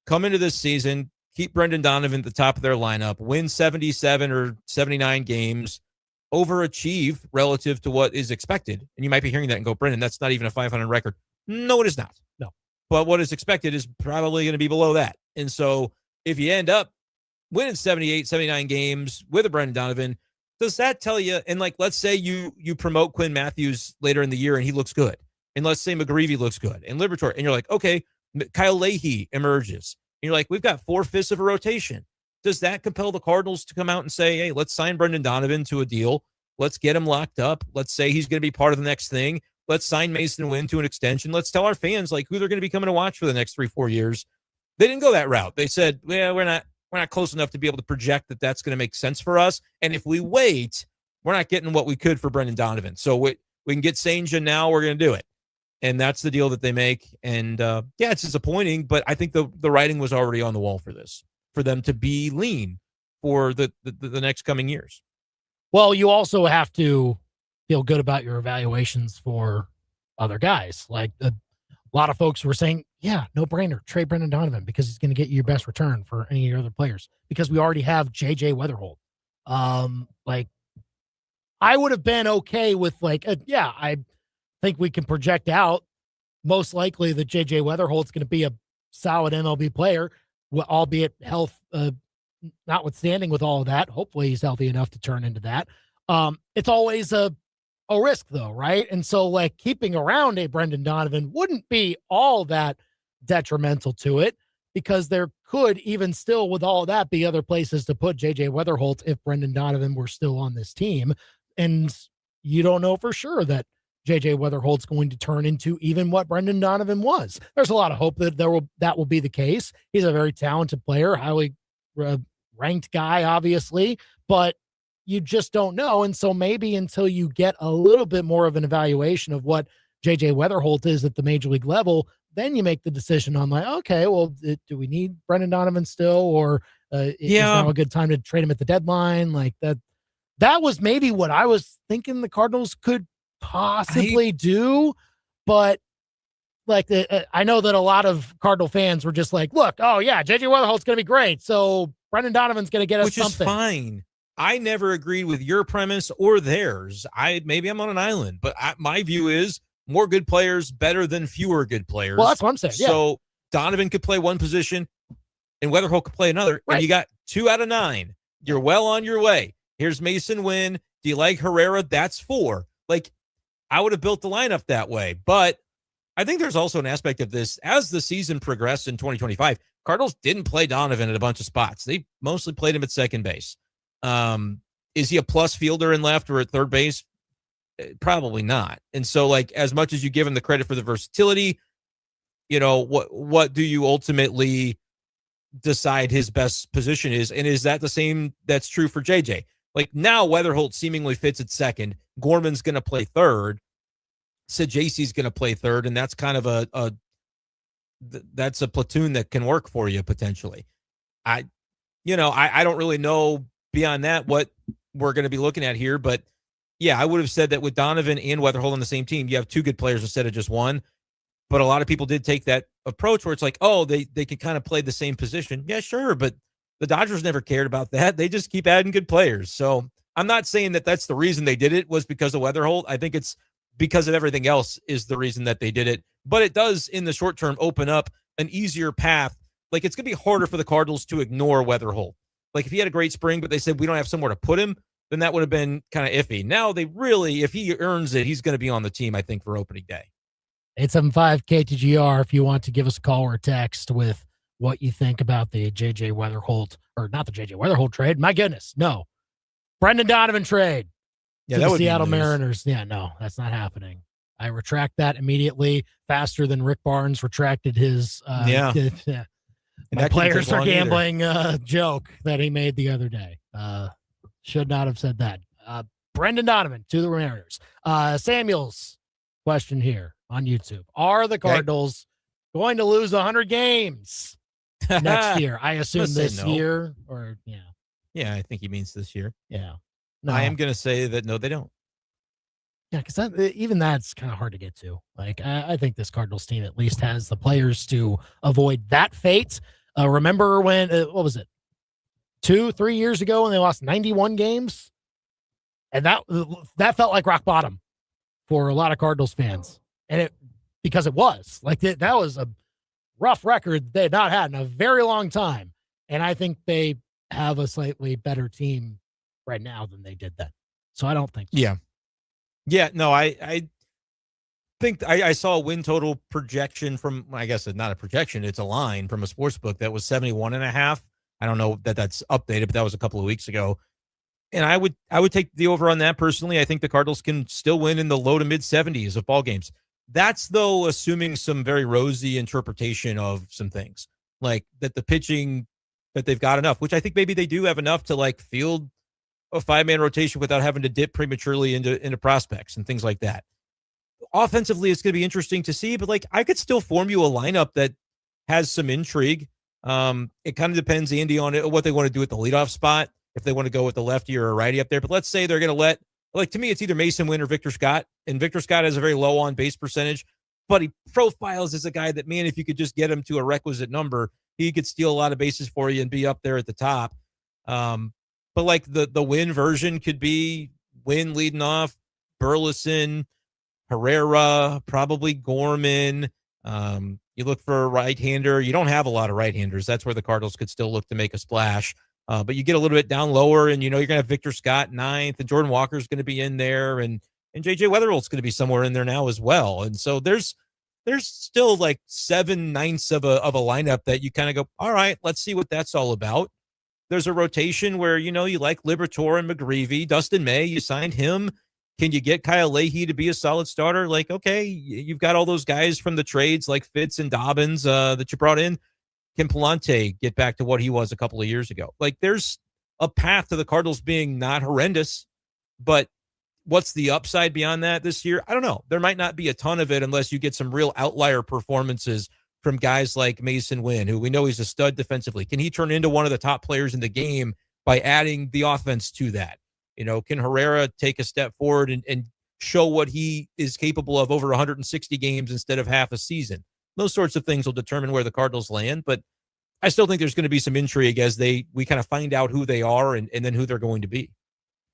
come into this season, keep Brendan Donovan at the top of their lineup, win 77 or 79 games, overachieve relative to what is expected. And you might be hearing that and go, Brendan, that's not even a 500 record. No, it is not.
No.
But what is expected is probably going to be below that. And so if you end up winning 78, 79 games with a Brendan Donovan, does that tell you, and like, let's say you promote Quinn Matthews later in the year and he looks good. And let's say McGreevy looks good and Liberatore. And you're like, okay, Kyle Leahy emerges. And you're like, we've got 4/5 of a rotation. Does that compel the Cardinals to come out and say, hey, let's sign Brendan Donovan to a deal? Let's get him locked up. Let's say he's going to be part of the next thing. Let's sign Mason Wynn to an extension. Let's tell our fans like who they're going to be coming to watch for the next 3-4 years. They didn't go that route. They said, well, we're not close enough to be able to project that that's going to make sense for us. And if we wait, we're not getting what we could for Brendan Donovan. So we can get Sanger now. We're going to do it. And that's the deal that they make. And it's disappointing, but I think the writing was already on the wall for this, for them to be lean for the next coming years.
Well, you also have to feel good about your evaluations for other guys. Like a lot of folks were saying, yeah, no brainer, trade Brendan Donovan because he's going to get you your best return for any of your other players because we already have JJ Weatherholt. Like I would have been okay with I think we can project out most likely that JJ Weatherholt's going to be a solid MLB player, albeit health, notwithstanding with all of that. Hopefully he's healthy enough to turn into that. It's always a risk though, right? And so like keeping around a Brendan Donovan wouldn't be all that detrimental to it because there could even still with all of that be other places to put JJ Weatherholt if Brendan Donovan were still on this team. And you don't know for sure that JJ Weatherholt's going to turn into even what Brendan Donovan was. There's a lot of hope that that will be the case. He's a very talented player, highly ranked guy, obviously, but you just don't know. And so maybe until you get a little bit more of an evaluation of what JJ Weatherholt is at the major league level, then you make the decision on like, okay, well, do we need Brendan Donovan still, or is now a good time to trade him at the deadline? Like that was maybe what I was thinking the Cardinals could possibly do, but like I know that a lot of Cardinal fans were just like, look, oh yeah, JJ Weatherholt's going to be great, so Brendan Donovan's going to get us something.
Which is fine. I never agreed with your premise or theirs. Maybe I'm on an island, but my view is more good players better than fewer good players.
Well, that's what I'm saying. Yeah.
So Donovan could play one position and Weatherholt could play another, right. And you got 2 out of 9. You're well on your way. Here's Mason Wynn. Do you like Herrera? That's 4. Like, I would have built the lineup that way. But I think there's also an aspect of this. As the season progressed in 2025, Cardinals didn't play Donovan at a bunch of spots. They mostly played him at second base. Is he a plus fielder in left or at third base? Probably not. And so, like, as much as you give him the credit for the versatility, you know, what do you ultimately decide his best position is? And is that the same that's true for JJ? Like, now Weatherholt seemingly fits at second. Gorman's going to play third. Sid JC's going to play third, and that's kind of that's a platoon that can work for you potentially. I don't really know beyond that what we're going to be looking at here, but yeah, I would have said that with Donovan and Weatherholt on the same team, you have 2 good players instead of just one. But a lot of people did take that approach where it's like, oh, they could kind of play the same position. Yeah, sure, but the Dodgers never cared about that. They just keep adding good players. So I'm not saying that that's the reason they did it was because of Weatherholt. I think it's because of everything else is the reason that they did it. But it does, in the short term, open up an easier path. Like, it's going to be harder for the Cardinals to ignore Weatherholt. Like, if he had a great spring, but they said we don't have somewhere to put him, then that would have been kind of iffy. Now they really, if he earns it, he's going to be on the team, I think, for opening day.
875 KTGR if you want to give us a call or a text with what you think about the JJ Weatherholt, or not the JJ Weatherholt trade. My goodness, no. Brendan Donovan trade.
Yeah,
to
that
the
would
Seattle
be news.
Mariners. Yeah, no, that's not happening. I retract that immediately, faster than Rick Barnes retracted his my players are gambling joke that he made the other day. Should not have said that. Brendan Donovan to the Mariners. Samuel's question here on YouTube. Are the Cardinals going to lose 100 games next year? I assume this year, or yeah.
Yeah, I think he means this year.
Yeah.
No. I am going to say that no, they don't.
Yeah, because even that's kind of hard to get to. Like, I think this Cardinals team at least has the players to avoid that fate. Remember when, what was it, 2-3 years ago when they lost 91 games? And that felt like rock bottom for a lot of Cardinals fans. And because it was. Like, that was a rough record they had not had in a very long time. And I think they have a slightly better team right now than they did then. So I don't think so.
Yeah. Yeah, no, I think I saw a win total projection from, I guess it's not a projection, it's a line from a sports book that was 71.5. I don't know that that's updated, but that was a couple of weeks ago. And I would take the over on that personally. I think the Cardinals can still win in the low to mid 70s of ball games. That's, though, assuming some very rosy interpretation of some things, like that the pitching, that they've got enough, which I think maybe they do have enough to like field a 5-man rotation without having to dip prematurely into prospects and things like that. Offensively, it's going to be interesting to see, but like I could still form you a lineup that has some intrigue. It kind of depends, Andy, on what they want to do at the leadoff spot, if they want to go with the lefty or a righty up there. But let's say they're going to let, like, to me, it's either Mason Wynn or Victor Scott. And Victor Scott has a very low on base percentage, but he profiles as a guy that, man, if you could just get him to a requisite number, he could steal a lot of bases for you and be up there at the top. But like the Wynn version could be Wynn leading off, Burleson, Herrera, probably Gorman. You look for a right-hander. You don't have a lot of right-handers. That's where the Cardinals could still look to make a splash. But you get a little bit down lower, and you're going to have Victor Scott ninth, and Jordan Walker's going to be in there, and J.J. Wetherall's going to be somewhere in there now as well. And so there's still like 7/9 of a lineup that you kind of go, all right, let's see what that's all about. There's a rotation where, you like Liberatore and McGreevy. Dustin May, you signed him. Can you get Kyle Leahy to be a solid starter? Like, okay, you've got all those guys from the trades like Fitz and Dobbins that you brought in. Can Palante get back to what he was a couple of years ago? Like, there's a path to the Cardinals being not horrendous, but what's the upside beyond that this year? I don't know. There might not be a ton of it unless you get some real outlier performances from guys like Mason Wynn, who we know he's a stud defensively. Can he turn into one of the top players in the game by adding the offense to that? Can Herrera take a step forward and show what he is capable of over 160 games instead of half a season? Those sorts of things will determine where the Cardinals land, but I still think there's going to be some intrigue as we kind of find out who they are and then who they're going to be.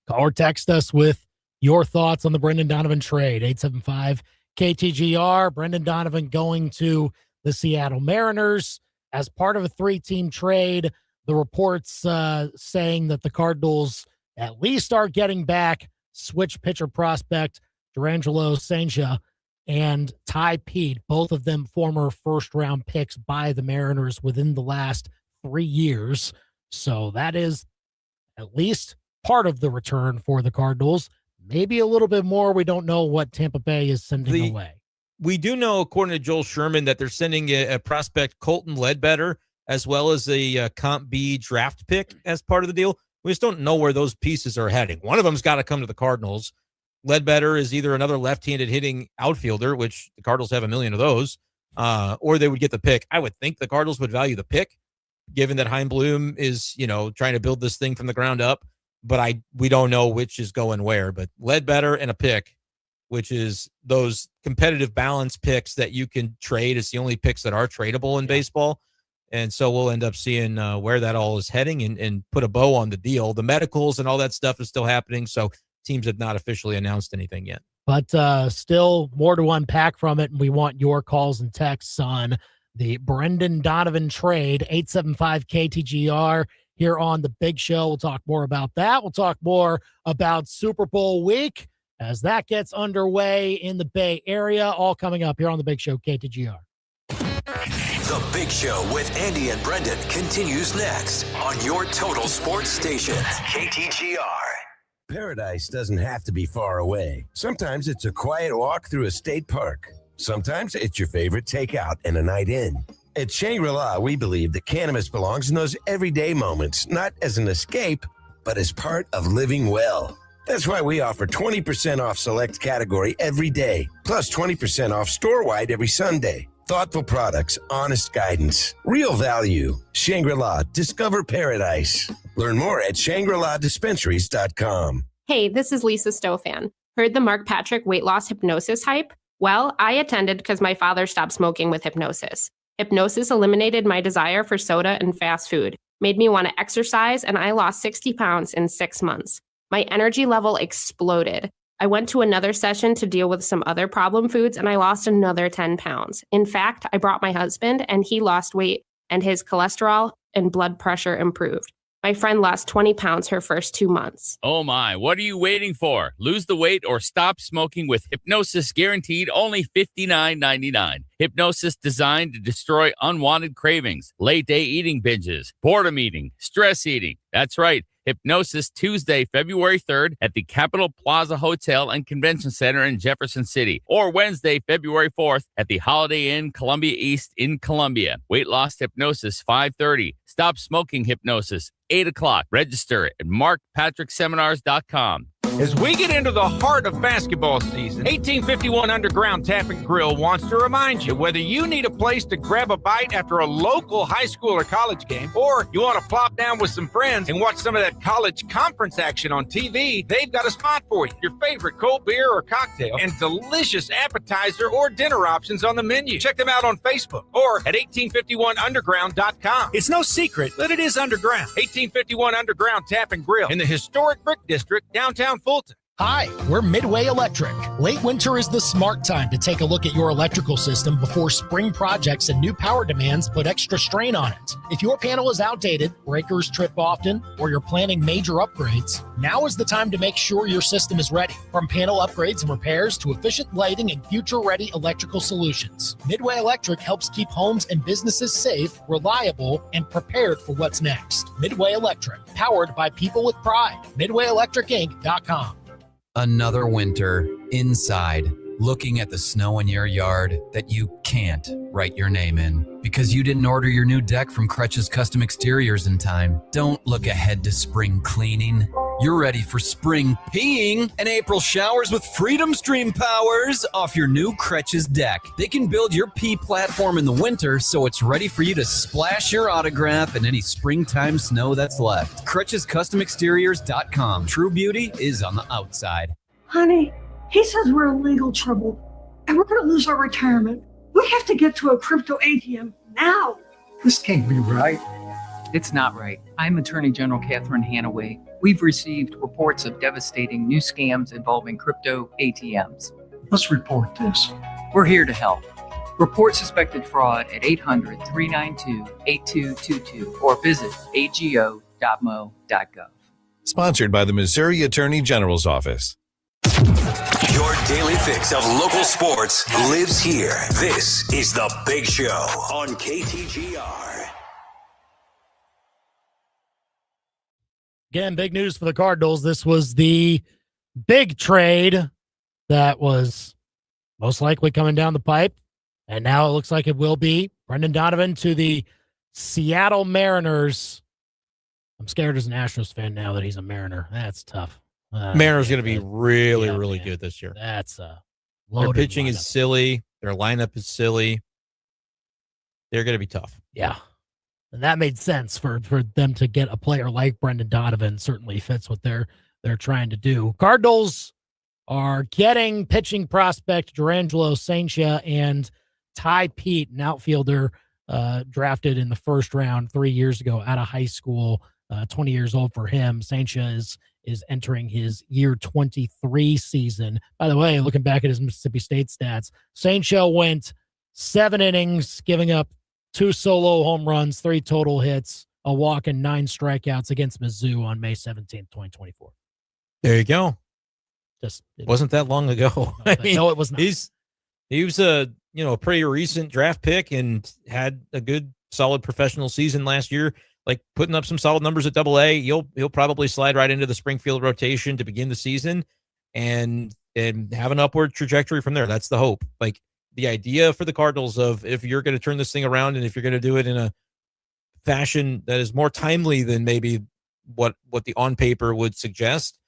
Call or text us with your thoughts on the Brendan Donovan trade. 875-KTGR. Brendan Donovan going to the Seattle Mariners as part of a 3-team trade. The reports saying that the Cardinals at least are getting back switch pitcher prospect Durangelo Senja and Ty Pete, both of them former first-round picks by the Mariners within the last 3 years. So that is at least part of the return for the Cardinals. Maybe a little bit more. We don't know what Tampa Bay is sending away.
We do know, according to Joel Sherman, that they're sending a prospect, Colton Ledbetter, as well as a Comp B draft pick as part of the deal. We just don't know where those pieces are heading. One of them's got to come to the Cardinals. Ledbetter is either another left-handed hitting outfielder, which the Cardinals have a million of those, or they would get the pick. I would think the Cardinals would value the pick, given that Chaim Bloom is, trying to build this thing from the ground up. But we don't know which is going where. But Ledbetter and a pick, which is those competitive balance picks that you can trade. It's the only picks that are tradable in baseball. And so we'll end up seeing where that all is heading and put a bow on the deal. The medicals and all that stuff is still happening. So teams have not officially announced anything yet.
But still more to unpack from it. And we want your calls and texts on the Brendan Donovan trade. 875-KTGR here on The Big Show. We'll talk more about that. We'll talk more about Super Bowl week as that gets underway in the Bay Area. All coming up here on The Big Show, KTGR.
The Big Show with Andy and Brendan continues next on your total sports station, KTGR.
Paradise doesn't have to be far away. Sometimes it's a quiet walk through a state park. Sometimes it's your favorite takeout and a night in. At Shangri-La, we believe that cannabis belongs in those everyday moments, not as an escape, but as part of living well. That's why we offer 20% off select category every day, plus 20% off store-wide every Sunday. Thoughtful products, honest guidance, real value. Shangri-La, discover paradise. Learn more at ShangriLaDispensaries.com.
Hey, this is Lisa Stofan. Heard the Mark Patrick weight loss hypnosis hype? Well, I attended because my father stopped smoking with hypnosis. Hypnosis eliminated my desire for soda and fast food, made me want to exercise, and I lost 60 pounds in 6 months. My energy level exploded. I went to another session to deal with some other problem foods, and I lost another 10 pounds. In fact, I brought my husband, and he lost weight, and his cholesterol and blood pressure improved. My friend lost 20 pounds her first 2 months.
Oh my, what are you waiting for? Lose the weight or stop smoking with Hypnosis Guaranteed, only $59.99. Hypnosis designed to destroy unwanted cravings, late-day eating binges, boredom eating, stress eating. That's right. Hypnosis Tuesday, February 3rd at the Capitol Plaza Hotel and Convention Center in Jefferson City, or Wednesday, February 4th at the Holiday Inn Columbia East in Columbia. Weight loss hypnosis 5:30. Stop smoking hypnosis 8 o'clock. Register at markpatrickseminars.com.
As we get into the heart of basketball season, 1851 Underground Tap and Grill wants to remind you whether you need a place to grab a bite after a local high school or college game, or you want to plop down with some friends and watch some of that college conference action on TV, they've got a spot for you. Your favorite cold beer or cocktail and delicious appetizer or dinner options on the menu. Check them out on Facebook or at 1851underground.com. It's no secret that it is underground. 1851 Underground Tap and Grill in the historic Brick District, downtown Fulton.
Hi, we're Midway Electric. Late winter is the smart time to take a look at your electrical system before spring projects and new power demands put extra strain on it. If your panel is outdated, breakers trip often, or you're planning major upgrades, now is the time to make sure your system is ready. From panel upgrades and repairs to efficient lighting and future-ready electrical solutions, Midway Electric helps keep homes and businesses safe, reliable, and prepared for what's next. Midway Electric, powered by people with pride. MidwayElectricInc.com.
Another winter inside, looking at the snow in your yard that you can't write your name in because you didn't order your new deck from Crutch's Custom Exteriors in time. Don't look ahead to spring cleaning. You're ready for spring peeing and April showers with Freedom Stream powers off your new Crutch's deck. They can build your pee platform in the winter so it's ready for you to splash your autograph in any springtime snow that's left. CrutchesCustomExteriors.com. True beauty is on the outside.
Honey, he says we're in legal trouble and we're going to lose our retirement. We have to get to a crypto ATM now.
This can't be right. It's not right. I'm Attorney General Catherine Hanaway. We've received reports of devastating new scams involving crypto ATMs. Let's report this. We're here to help. Report suspected fraud at 800-392-8222 or visit ago.mo.gov.
Sponsored by the Missouri Attorney General's Office.
Your daily fix of local sports lives here. This is The Big Show on KTGR.
Again, big news for the Cardinals. This was the big trade that was most likely coming down the pipe, and now it looks like it will be. Brendan Donovan to the Seattle Mariners. I'm scared as an Astros fan now that he's a Mariner. That's tough.
Mariners going to be really good this year.
That's
their
lineup.
pitching is silly. Their lineup is silly. They're going to be tough.
Yeah. And that made sense for them to get a player like Brendan Donovan. Certainly fits what they're trying to do. Cardinals are getting pitching prospect Durangelo Saintia and Ty Pete, an outfielder drafted in the first round 3 years ago out of high school, 20 years old for him. Saintia is entering his year 23 season. By the way, looking back at his Mississippi State stats, Saintia went 7 innings, giving up 2 solo home runs, 3 total hits, a walk, and 9 strikeouts against Mizzou on May 17th, 2024.
There you go.
It
wasn't that long ago.
No, it was not.
He was a pretty recent draft pick and had a good, solid professional season last year. Like putting up some solid numbers at AA. He'll probably slide right into the Springfield rotation to begin the season, and have an upward trajectory from there. That's the hope. Like the idea for the Cardinals of if you're going to turn this thing around and if you're going to do it in a fashion that is more timely than maybe what the on paper would suggest,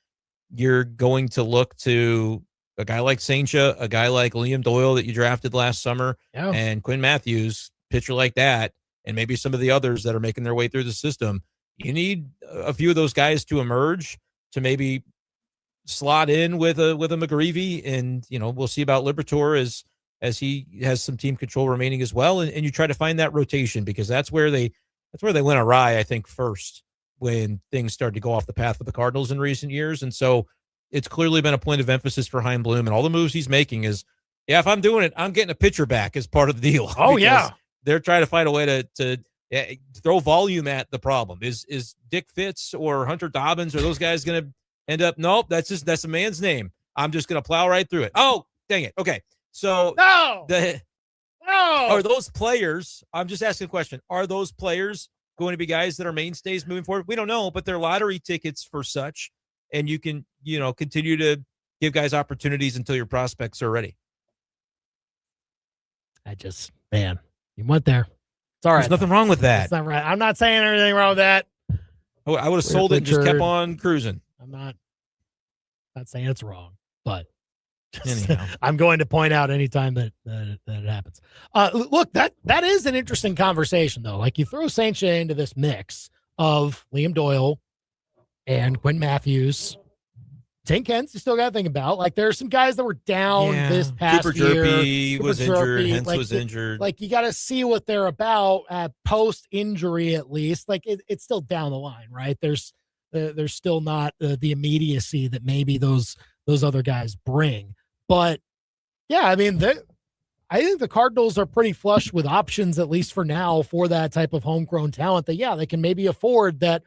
you're going to look to a guy like Saintia, a guy like Liam Doyle that you drafted last summer, and Quinn Matthews, pitcher like that, and maybe some of the others that are making their way through the system. You need a few of those guys to emerge to maybe slot in with a McGreevy, and we'll see about Liberatore as he has some team control remaining as well, and you try to find that rotation, because that's where they went awry, I think, first when things started to go off the path of the Cardinals in recent years. And so it's clearly been a point of emphasis for Chaim Bloom, and all the moves he's making is, if I'm doing it, I'm getting a pitcher back as part of the deal.
Oh, yeah.
They're trying to find a way to Yeah, throw volume at the problem. Is Dick Fitz or Hunter Dobbins or those guys going to end up? Nope, that's a man's name. I'm just going to plow right through it. Oh, dang it. Okay, so are those players? I'm just asking a question. Are those players going to be guys that are mainstays moving forward? We don't know, but they're lottery tickets for such, and you can continue to give guys opportunities until your prospects are ready.
Man, you went there. It's all right.
There's nothing wrong with that.
That's not right. I'm not saying anything wrong with that.
I would have sold it and just kept on cruising.
I'm not saying it's wrong, but
anyhow.
I'm going to point out anytime that it happens. Look, that is an interesting conversation, though. Like, you throw St. Shea into this mix of Liam Doyle and Quinn Matthews. Tank Kent's you still got to think about. Like, there are some guys that were down this past
Cooper
year.
Jerpy was injured. Hence was injured.
Like, you got to see what they're about at post-injury, at least. Like, it's still down the line, right? There's still not the immediacy that maybe those other guys bring. But yeah, I mean, I think the Cardinals are pretty flush with options, at least for now, for that type of homegrown talent. That they can maybe afford that.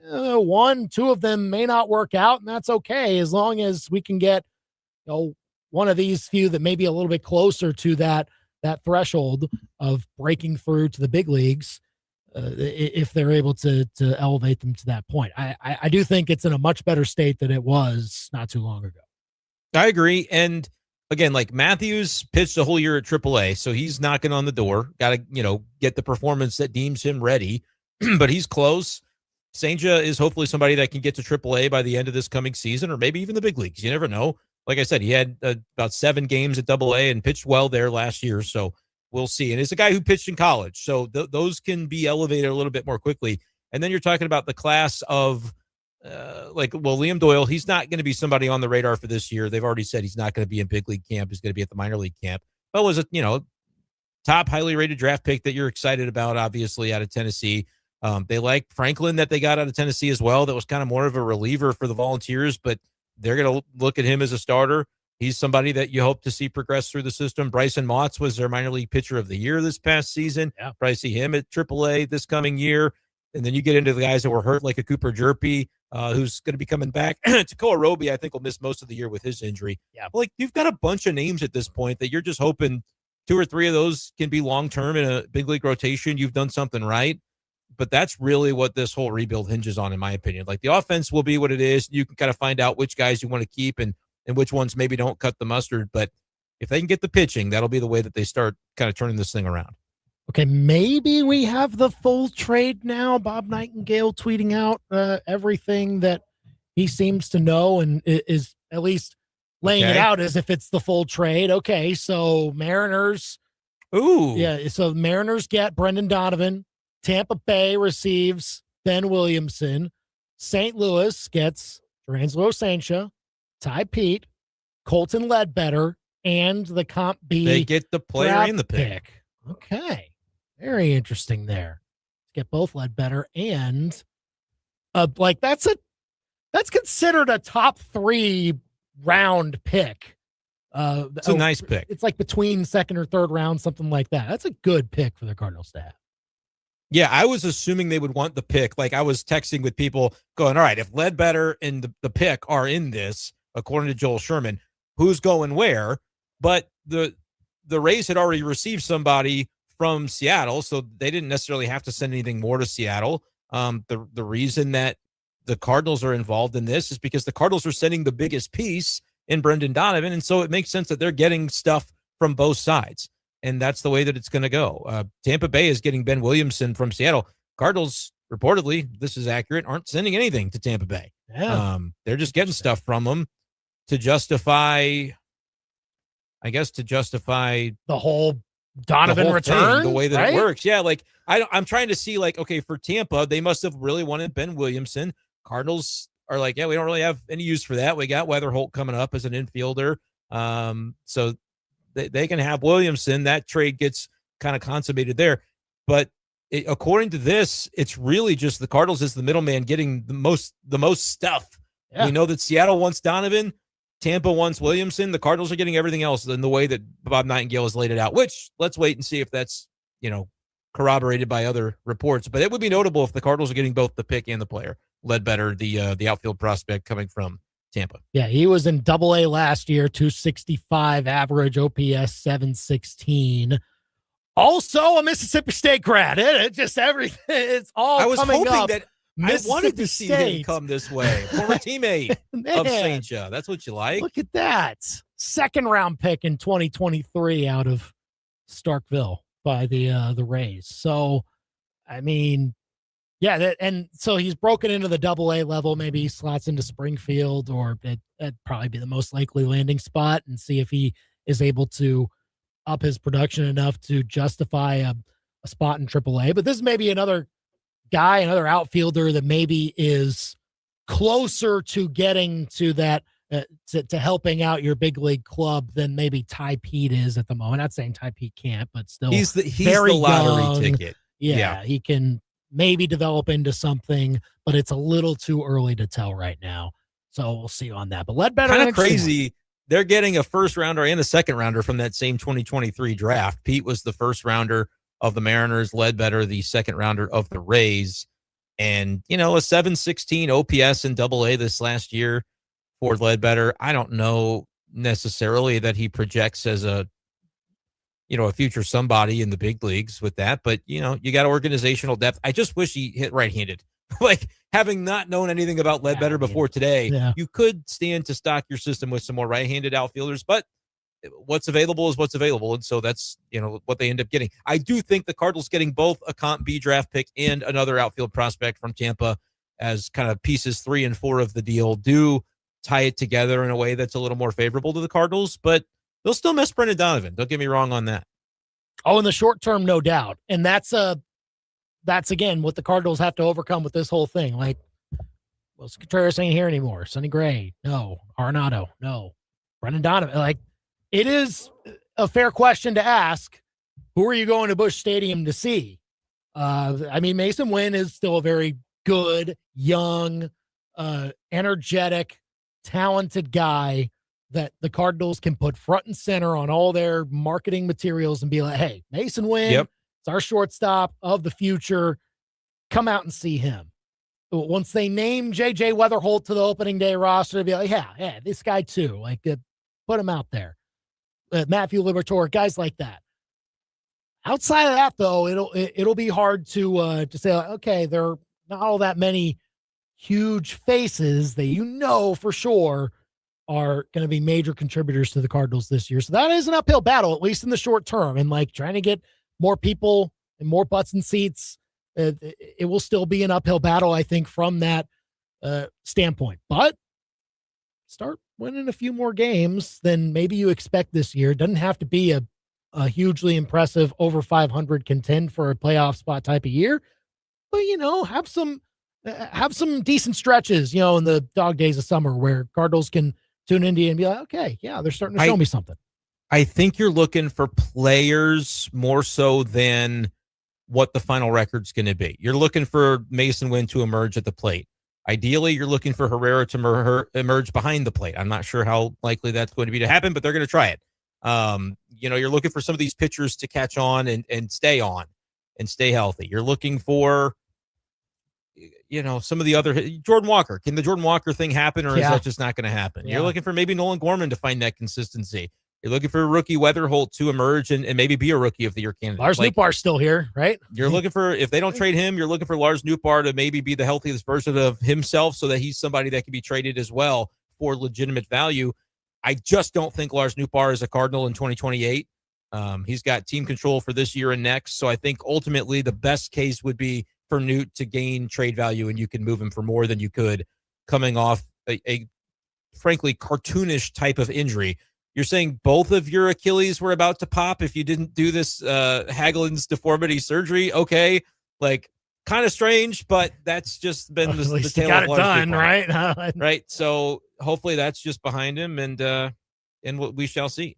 1, 2 of them may not work out, and that's okay as long as we can get one of these few that may be a little bit closer to that threshold of breaking through to the big leagues, if they're able to elevate them to that point. I do think it's in a much better state than it was not too long ago.
I agree. And again, like, Matthews pitched a whole year at AAA, so he's knocking on the door. Got to, get the performance that deems him ready, but he's close. Senja is hopefully somebody that can get to AAA by the end of this coming season, or maybe even the big leagues. You never know. Like I said, he had about 7 games at AA and pitched well there last year, so we'll see. And it's a guy who pitched in college, so those can be elevated a little bit more quickly. And then you're talking about the class of, Liam Doyle. He's not going to be somebody on the radar for this year. They've already said he's not going to be in big league camp. He's going to be at the minor league camp. But was a top highly rated draft pick that you're excited about, obviously, out of Tennessee. They like Franklin that they got out of Tennessee as well. That was kind of more of a reliever for the Volunteers, but they're going to look at him as a starter. He's somebody that you hope to see progress through the system. Bryson Motts was their minor league pitcher of the year this past season. Yeah. Probably see him at AAA this coming year. And then you get into the guys that were hurt, like a Cooper Jerpy, who's going to be coming back. Takoa Roby, I think, will miss most of the year with his injury. Yeah. But you've got a bunch of names at this point that you're just hoping 2 or 3 of those can be long-term in a big league rotation. You've done something right. But that's really what this whole rebuild hinges on, in my opinion. Like, the offense will be what it is. You can kind of find out which guys you want to keep and which ones maybe don't cut the mustard. But if they can get the pitching, that'll be the way that they start kind of turning this thing around.
Okay, maybe we have the full trade now. Bob Nightingale tweeting out everything that he seems to know and is at least laying it out as if it's the full trade. Okay, so Mariners.
Ooh.
Yeah, so Mariners get Brendan Donovan. Tampa Bay receives Ben Williamson. St. Louis gets Durangelo Sencha, Ty Pete, Colton Ledbetter, and the Comp B.
They get the player in the pick.
Okay. Very interesting there. Get both Ledbetter and that's considered a top 3 round pick.
It's a nice pick.
It's like between 2nd or 3rd round, something like that. That's a good pick for the Cardinals to have.
Yeah, I was assuming they would want the pick. Like, I was texting with people going, all right, if Ledbetter and the pick are in this, according to Joel Sherman, who's going where? But the Rays had already received somebody from Seattle, so they didn't necessarily have to send anything more to Seattle. The reason that the Cardinals are involved in this is because the Cardinals are sending the biggest piece in Brendan Donovan, and so it makes sense that they're getting stuff from both sides. And that's the way that it's going to go. Tampa Bay is getting Ben Williamson from Seattle. Cardinals, reportedly, this is accurate, aren't sending anything to Tampa Bay.
Yeah.
They're just getting stuff from them to justify
the whole Donovan return,
the way that it works. Yeah, like I'm trying to see, like, okay, for Tampa, they must have really wanted Ben Williamson. Cardinals are like, yeah, we don't really have any use for that. We got Weatherholt coming up as an infielder. So they can have Williamson. That trade gets kind of consummated there. But according to this, it's really just the Cardinals as the middleman getting the most stuff. Yeah. We know that Seattle wants Donovan. Tampa wants Williamson. The Cardinals are getting everything else in the way that Bob Nightingale has laid it out, which let's wait and see if that's, corroborated by other reports. But it would be notable if the Cardinals are getting both the pick and the player. Ledbetter, the outfield prospect coming from Tampa.
Yeah, he was in Double-A last year, 265 average, OPS 716. Also a Mississippi State grad. It just everything. It's all
I was
coming
hoping
up.
that I wanted to see him come this way. Former teammate of St. Joe. That's what you like.
Look at that. Second round pick in 2023 out of Starkville by the Rays. So, I mean, yeah, and so he's broken into the Double-A level. Maybe he slots into Springfield, or that'd probably be the most likely landing spot, and see if he is able to up his production enough to justify a spot in AAA. But this is maybe another guy, another outfielder that maybe is closer to getting to that, to helping out your big league club than maybe Ty Pete is at the moment. Not saying Ty Pete can't, but still,
he's the
very
lottery
young.
ticket.
Yeah, he can maybe develop into something, but it's a little too early to tell right now. So we'll see on that. But Ledbetter,
Kind of crazy. They're getting a first rounder and a second rounder from that same 2023 draft. Pete was the first rounder of the Mariners, Ledbetter the second rounder of the Rays. And, a 716 OPS in Double-A this last year for Ledbetter. I don't know necessarily that he projects as a future somebody in the big leagues with that, but you got organizational depth. I just wish he hit right-handed. Like, having not known anything about Ledbetter before today, you could stand to stock your system with some more right-handed outfielders, but what's available is what's available. And so that's, what they end up getting. I do think the Cardinals getting both a Comp B draft pick and another outfield prospect from Tampa as kind of pieces 3 and 4 of the deal do tie it together in a way that's a little more favorable to the Cardinals, but they'll still miss Brendan Donovan. Don't get me wrong on that.
Oh, in the short term, no doubt. And that's again what the Cardinals have to overcome with this whole thing. Like, Wilson Contreras ain't here anymore. Sonny Gray, no. Arenado, no. Brendan Donovan, like, it is a fair question to ask. Who are you going to Busch Stadium to see? Mason Wynn is still a very good, young, energetic, talented guy that the Cardinals can put front and center on all their marketing materials and be like, hey, Mason Wynn, it's our shortstop of the future. Come out and see him. Once they name J.J. Weatherholt to the opening day roster, they'll be like, yeah, this guy too. Like, put him out there. Matthew Liberatore, guys like that. Outside of that, though, it'll be hard to say, okay, there are not all that many huge faces that for sure are going to be major contributors to the Cardinals this year. So that is an uphill battle, at least in the short term. And like trying to get more people and more butts and seats, it will still be an uphill battle, I think, from that standpoint. But start winning a few more games than maybe you expect this year. It doesn't have to be a hugely impressive over 500 contend for a playoff spot type of year, but have some decent stretches, in the dog days of summer where Cardinals can tune into you and be like, okay, yeah, they're starting to show me something.
I think you're looking for players more so than what the final record's going to be. You're looking for Mason Wynn to emerge at the plate. Ideally, you're looking for Herrera to emerge behind the plate. I'm not sure how likely that's going to be to happen, but they're going to try it. You're looking for some of these pitchers to catch on and stay on and stay healthy. You're looking for, some of the other Jordan Walker. Can the Jordan Walker thing happen, or is that just not going to happen? Yeah. You're looking for maybe Nolan Gorman to find that consistency. You're looking for a rookie Weatherholt to emerge and maybe be a rookie of the year candidate.
Lars Nootbaar's still here, right?
You're looking for, if they don't trade him, you're looking for Lars Nootbaar to maybe be the healthiest version of himself so that he's somebody that can be traded as well for legitimate value. I just don't think Lars Nootbaar is a Cardinal in 2028. He's got team control for this year and next. So I think ultimately the best case would be for Newt to gain trade value, and you can move him for more than you could coming off a frankly cartoonish type of injury. You're saying both of your Achilles were about to pop if you didn't do this Hagelin's deformity surgery. Okay, like kind of strange, but that's just been the tale
got
of
it done, right?
Right. So hopefully that's just behind him, and what we shall see.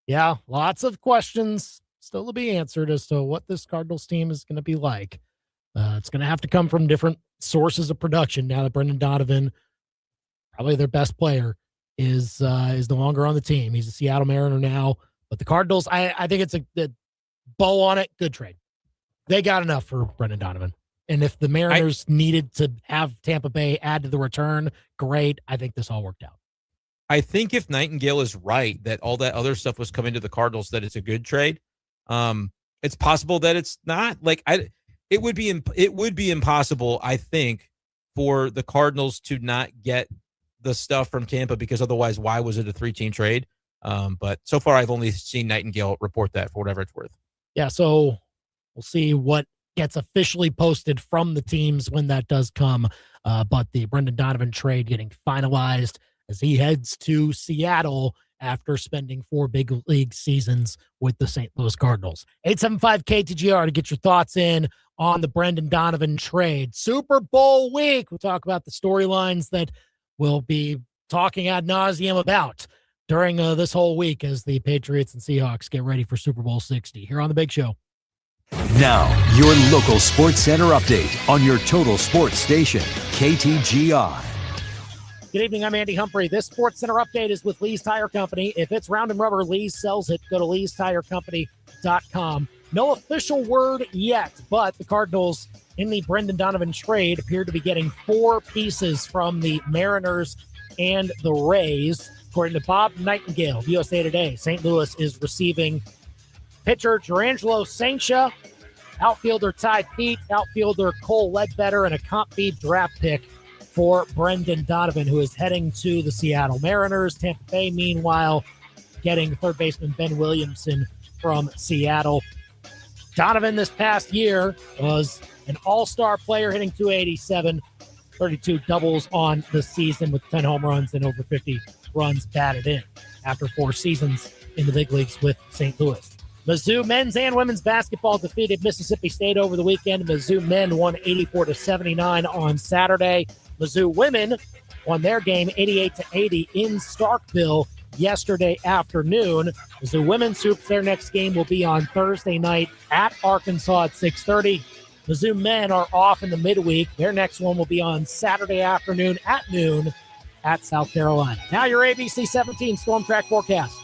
Yeah, lots of questions still to be answered as to what this Cardinals team is going to be like. It's going to have to come from different sources of production now that Brendan Donovan, probably their best player, is no longer on the team. He's a Seattle Mariner now. But the Cardinals, I think it's a bow on it. Good trade. They got enough for Brendan Donovan. And if the Mariners needed to have Tampa Bay add to the return, great. I think this all worked out.
I think if Nightingale is right that all that other stuff was coming to the Cardinals, that it's a good trade. It's possible that it's not. Like it would be impossible, I think, for the Cardinals to not get the stuff from Tampa, because otherwise, why was it a 3-team trade? But so far, I've only seen Nightingale report that for whatever it's worth.
Yeah, so we'll see what gets officially posted from the teams when that does come. But the Brendan Donovan trade getting finalized as he heads to Seattle after spending 4 big league seasons with the St. Louis Cardinals. 875-KTGR to get your thoughts in on the Brendan Donovan trade. Super Bowl week. We'll talk about the storylines that we'll be talking ad nauseum about during this whole week as the Patriots and Seahawks get ready for Super Bowl 60 here on The Big Show.
Now, your local Sports Center update on your total sports station, KTGR.
Good evening, I'm Andy Humphrey. This Sports Center update is with Lee's Tire Company. If it's round and rubber, Lee's sells it. Go to leestirecompany.com. No official word yet, but the Cardinals in the Brendan Donovan trade appear to be getting 4 pieces from the Mariners and the Rays. According to Bob Nightingale of USA Today, St. Louis is receiving pitcher Gerangelo Sancia, outfielder Ty Pete, outfielder Cole Ledbetter, and a comp B draft pick for Brendan Donovan, who is heading to the Seattle Mariners. Tampa Bay, meanwhile, getting third baseman Ben Williamson from Seattle. Donovan this past year was an all-star player, hitting .287, 32 doubles on the season with 10 home runs and over 50 runs batted in after 4 seasons in the big leagues with St. Louis. Mizzou men's and women's basketball defeated Mississippi State over the weekend. Mizzou men won 84-79 on Saturday. Mizzou women won their game 88-80 in Starkville yesterday afternoon. Mizzou women's hoops, their next game will be on Thursday night at Arkansas at 6:30. Mizzou men are off in the midweek. Their next one will be on Saturday afternoon at noon at South Carolina. Now your ABC 17 Storm Track forecast.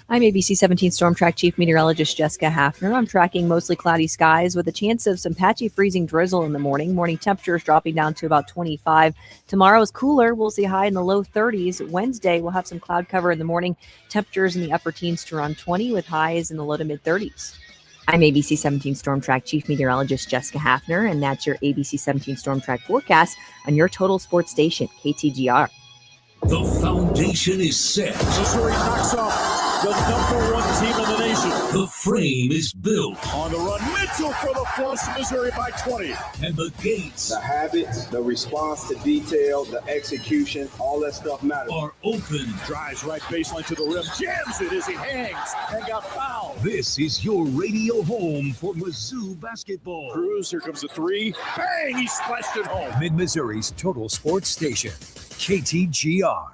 I'm ABC 17 Storm Track Chief Meteorologist Jessica Hafner. I'm tracking mostly cloudy skies with a chance of some patchy freezing drizzle in the morning. Morning temperatures dropping down to about 25. Tomorrow is cooler. We'll see high in the low 30s. Wednesday, we'll have some cloud cover in the morning. Temperatures in the upper teens to around 20 with highs in the low to mid 30s. I'm ABC 17 Storm Track Chief Meteorologist Jessica Hafner, and that's your ABC 17 Storm Track forecast on your total sports station, KTGR.
The foundation is set.
Missouri knocks off the #1 team in the nation.
The frame is built.
On the run, Mitchell for the flush, Missouri by 20.
And the gates,
the habits, the response to detail, the execution, all that stuff matters.
Are open.
Drives right baseline to the rim, jams it as he hangs and got fouled.
This is your radio home for Mizzou basketball.
Cruz, here comes the 3. Bang! He splashed it home.
Mid-Missouri's total sports station, KTGR.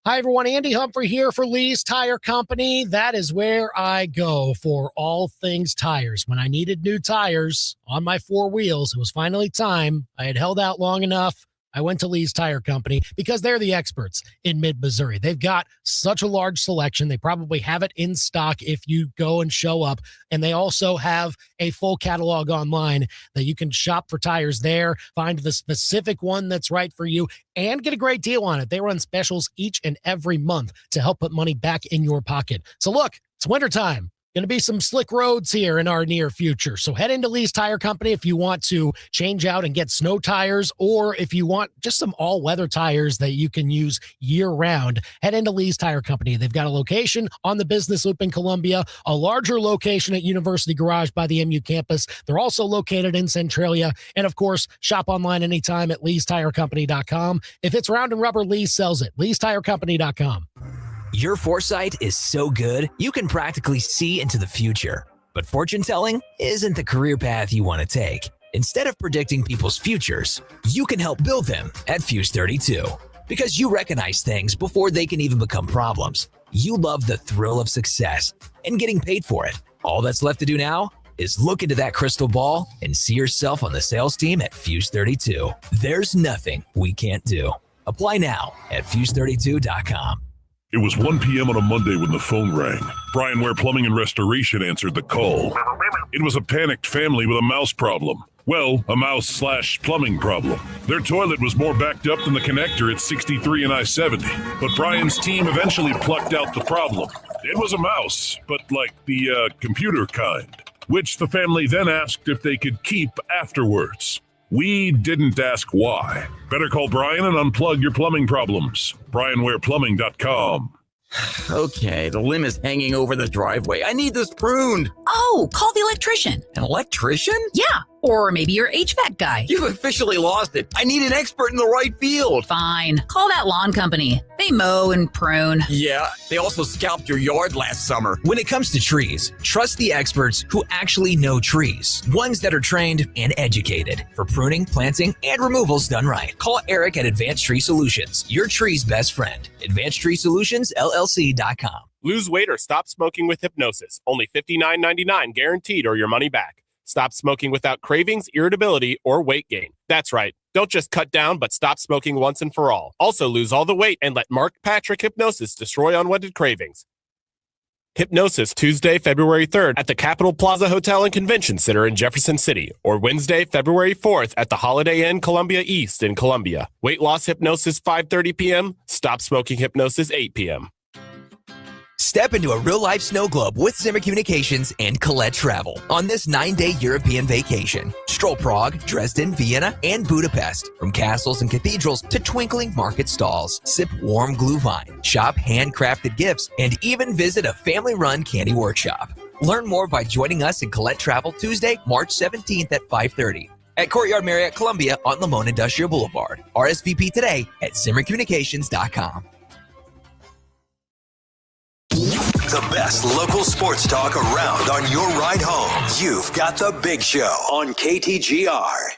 Hi, everyone. Andy Humphrey here for Lee's Tire Company. That is where I go for all things tires. When I needed new tires on my 4 wheels, it was finally time. I had held out long enough. I went to Lee's Tire Company because they're the experts in mid-Missouri. They've got such a large selection. They probably have it in stock if you go and show up. And they also have a full catalog online that you can shop for tires there, find the specific one that's right for you, and get a great deal on it. They run specials each and every month to help put money back in your pocket. So look, it's wintertime. Going to be some slick roads here in our near future. So head into Lee's Tire Company if you want to change out and get snow tires, or if you want just some all-weather tires that you can use year-round. Head into Lee's Tire Company. They've got a location on the Business Loop in Columbia, a larger location at University Garage by the MU campus. They're also located in Centralia. And, of course, shop online anytime at leestirecompany.com. If it's round and rubber, Lee's sells it. leestirecompany.com.
Your foresight is so good, you can practically see into the future. But fortune telling isn't the career path you want to take. Instead of predicting people's futures, you can help build them at Fuse 32. Because you recognize things before they can even become problems. You love the thrill of success and getting paid for it. All that's left to do now is look into that crystal ball and see yourself on the sales team at Fuse 32. There's nothing we can't do. Apply now at Fuse32.com.
It was 1 p.m. on a Monday when the phone rang. Brian Ware Plumbing and Restoration answered the call. It was a panicked family with a mouse problem. Well, a mouse/plumbing problem. Their toilet was more backed up than the connector at 63 and I-70. But Brian's team eventually plucked out the problem. It was a mouse, but like the computer kind, which the family then asked if they could keep afterwards. We didn't ask why. Better call Brian and unplug your plumbing problems. BrianWarePlumbing.com.
Okay, the limb is hanging over the driveway. I need this pruned.
Oh, call the electrician.
An electrician?
Yeah, or maybe your HVAC guy.
You've officially lost it. I need an expert in the right field.
Fine. Call that lawn company. They mow and prune.
Yeah, they also scalped your yard last summer.
When it comes to trees, trust the experts who actually know trees. Ones that are trained and educated for pruning, planting, and removals done right. Call Eric at Advanced Tree Solutions, your tree's best friend. AdvancedTreeSolutionsLLC.com.
Lose weight or stop smoking with hypnosis. Only $59.99 guaranteed or your money back. Stop smoking without cravings, irritability, or weight gain. That's right. Don't just cut down, but stop smoking once and for all. Also lose all the weight and let Mark Patrick Hypnosis destroy unwanted cravings. Hypnosis Tuesday, February 3rd at the Capitol Plaza Hotel and Convention Center in Jefferson City, or Wednesday, February 4th at the Holiday Inn Columbia East in Columbia. Weight loss hypnosis 5:30 p.m. Stop smoking hypnosis 8 p.m.
Step into a real-life snow globe with Zimmer Communications and Colette Travel on this 9-day European vacation. Stroll Prague, Dresden, Vienna, and Budapest. From castles and cathedrals to twinkling market stalls. Sip warm Glühwein, shop handcrafted gifts, and even visit a family-run candy workshop. Learn more by joining us in Colette Travel Tuesday, March 17th at 5:30 at Courtyard Marriott Columbia on Lamone Industrial Boulevard. RSVP today at ZimmerCommunications.com.
The best local sports talk around on your ride home. You've got The Big Show on KTGR.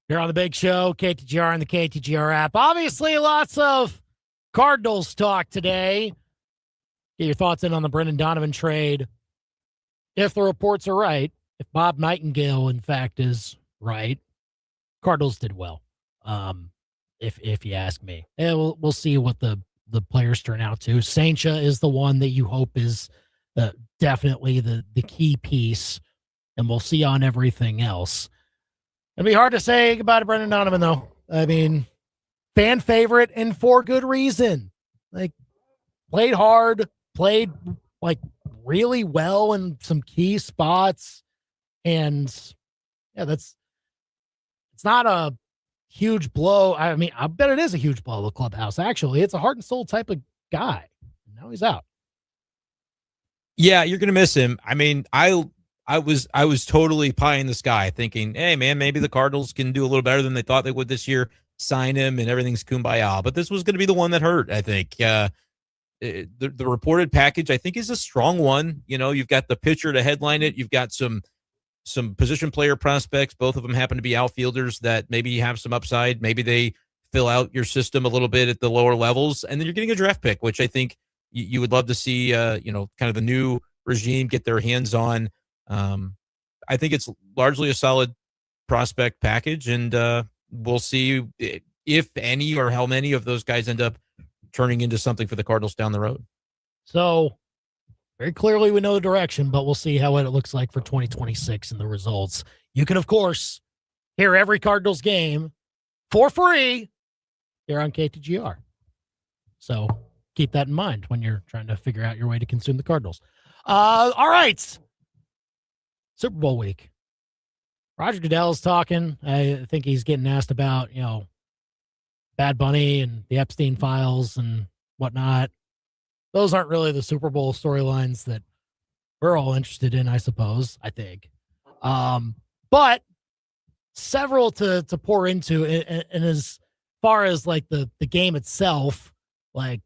Here on The Big Show, KTGR and the KTGR app. Obviously, lots of Cardinals talk today. Get your thoughts in on the Brendan Donovan trade. If the reports are right, if Bob Nightingale, in fact, is right, Cardinals did well. If you ask me. And we'll see what the players turn out to. Saincha is the one that you hope is definitely the key piece, and we'll see on everything else. It'll be hard to say goodbye to Brendan Donovan, though. I mean, fan favorite and for good reason. Like, played hard, played like really well in some key spots, and yeah, it's not a huge blow. I mean, I bet it is a huge blow to the clubhouse. Actually, it's a heart and soul type of guy. Now he's out.
Yeah, you're gonna miss him. I mean, I was totally pie in the sky, thinking, hey man, maybe the Cardinals can do a little better than they thought they would this year. Sign him and everything's kumbaya. But this was going to be the one that hurt. I think the reported package, I think, is a strong one. You know, you've got the pitcher to headline it. You've got some position player prospects. Both of them happen to be outfielders that maybe have some upside. Maybe they fill out your system a little bit at the lower levels. And then you're getting a draft pick, which I think you would love to see, kind of the new regime get their hands on. I think it's largely a solid prospect package. And we'll see if any or how many of those guys end up turning into something for the Cardinals down the road.
So very clearly we know the direction, but we'll see how it looks like for 2026 and the results. You can, of course, hear every Cardinals game for free here on KTGR. So keep that in mind when you're trying to figure out your way to consume the Cardinals. All right. Super Bowl week. Roger Goodell's talking. I think he's getting asked about, Bad Bunny and the Epstein files and whatnot. Those aren't really the Super Bowl storylines that we're all interested in, I suppose, I think. But several to pour into, and as far as like the game itself, like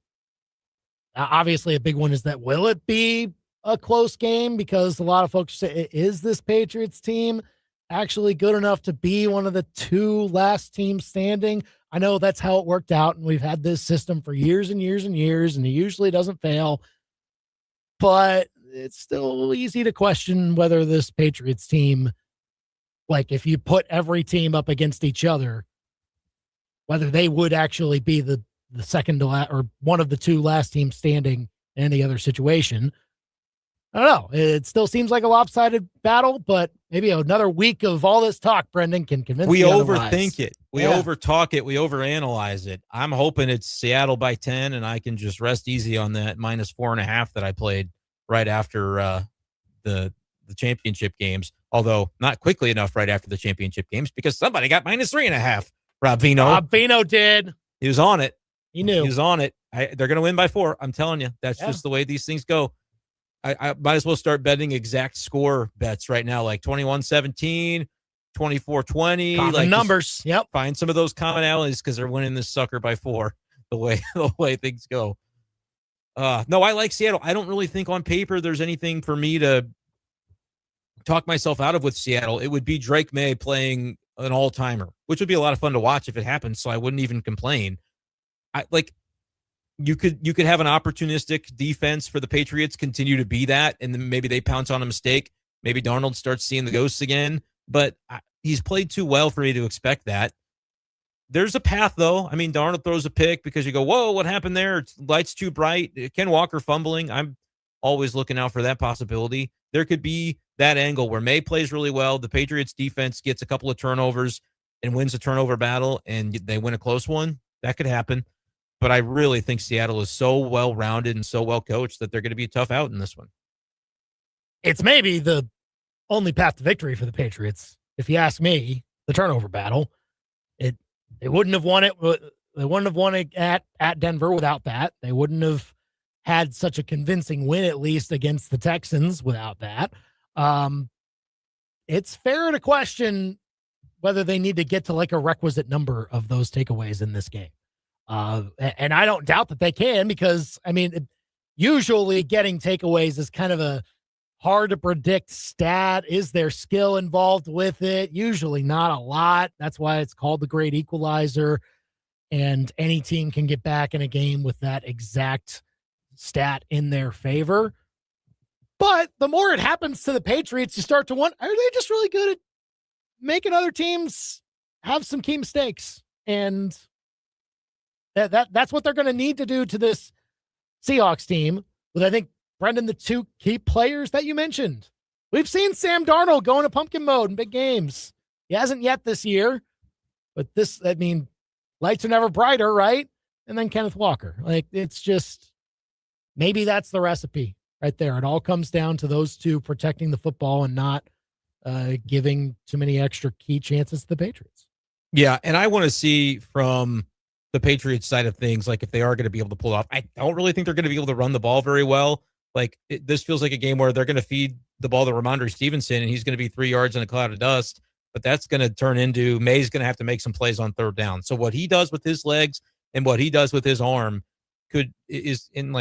obviously a big one is that will it be a close game? Because a lot of folks say, is this Patriots team actually good enough to be one of the two last teams standing? I know that's how it worked out, and we've had this system for years and years and years, and it usually doesn't fail. But it's still easy to question whether this Patriots team, like if you put every team up against each other, whether they would actually be the second to last or one of the two last teams standing in any other situation. I don't know. It still seems like a lopsided battle, but maybe another week of all this talk, Brendan, can convince
we
me
overthink it. We
Yeah.
overtalk it. We overanalyze it. I'm hoping it's Seattle by 10, and I can just rest easy on that -4.5 that I played right after the championship games. Although not quickly enough right after the championship games because somebody got -3.5. Rob Vino.
Rob Vino did.
He was on it.
He knew.
He was on it. They're going to win by 4. I'm telling you. That's just the way these things go. I might as well start betting exact score bets right now, like 21-17, 24-20.
Common
like
numbers. Yep.
Find some of those commonalities because they're winning this sucker by 4 the way things go. No, I like Seattle. I don't really think on paper there's anything for me to talk myself out of with Seattle. It would be Drake May playing an all-timer, which would be a lot of fun to watch if it happens, so I wouldn't even complain. You could have an opportunistic defense for the Patriots continue to be that, and then maybe they pounce on a mistake. Maybe Darnold starts seeing the ghosts again, but he's played too well for me to expect that. There's a path, though. I mean, Darnold throws a pick because you go, whoa, what happened there? It's light's too bright. Ken Walker fumbling. I'm always looking out for that possibility. There could be that angle where May plays really well. The Patriots defense gets a couple of turnovers and wins a turnover battle, and they win a close one. That could happen. But I really think Seattle is so well-rounded and so well-coached that they're going to be a tough out in this one.
It's maybe the only path to victory for the Patriots. If you ask me, the turnover battle, they wouldn't have won it. They wouldn't have won it at Denver without that. They wouldn't have had such a convincing win, at least against the Texans, without that. It's fair to question whether they need to get to like a requisite number of those takeaways in this game. And I don't doubt that they can because, I mean, usually getting takeaways is kind of a hard to predict stat. Is there skill involved with it? Usually not a lot. That's why it's called the great equalizer. And any team can get back in a game with that exact stat in their favor. But the more it happens to the Patriots, you start to wonder, are they just really good at making other teams have some key mistakes? And that's what they're going to need to do to this Seahawks team. With, I think, Brendan, the two key players that you mentioned. We've seen Sam Darnold go into pumpkin mode in big games. He hasn't yet this year, but lights are never brighter, right? And then Kenneth Walker. It's just, maybe that's the recipe right there. It all comes down to those two protecting the football and not giving too many extra key chances to the Patriots.
Yeah, and I want to see from the Patriots side of things, like if they are going to be able to pull off. I don't really think they're going to be able to run the ball very well. This feels like a game where they're going to feed the ball to Ramondre Stevenson, and he's going to be 3 yards in a cloud of dust. But that's going to turn into May's going to have to make some plays on third down. So what he does with his legs and what he does with his arm is in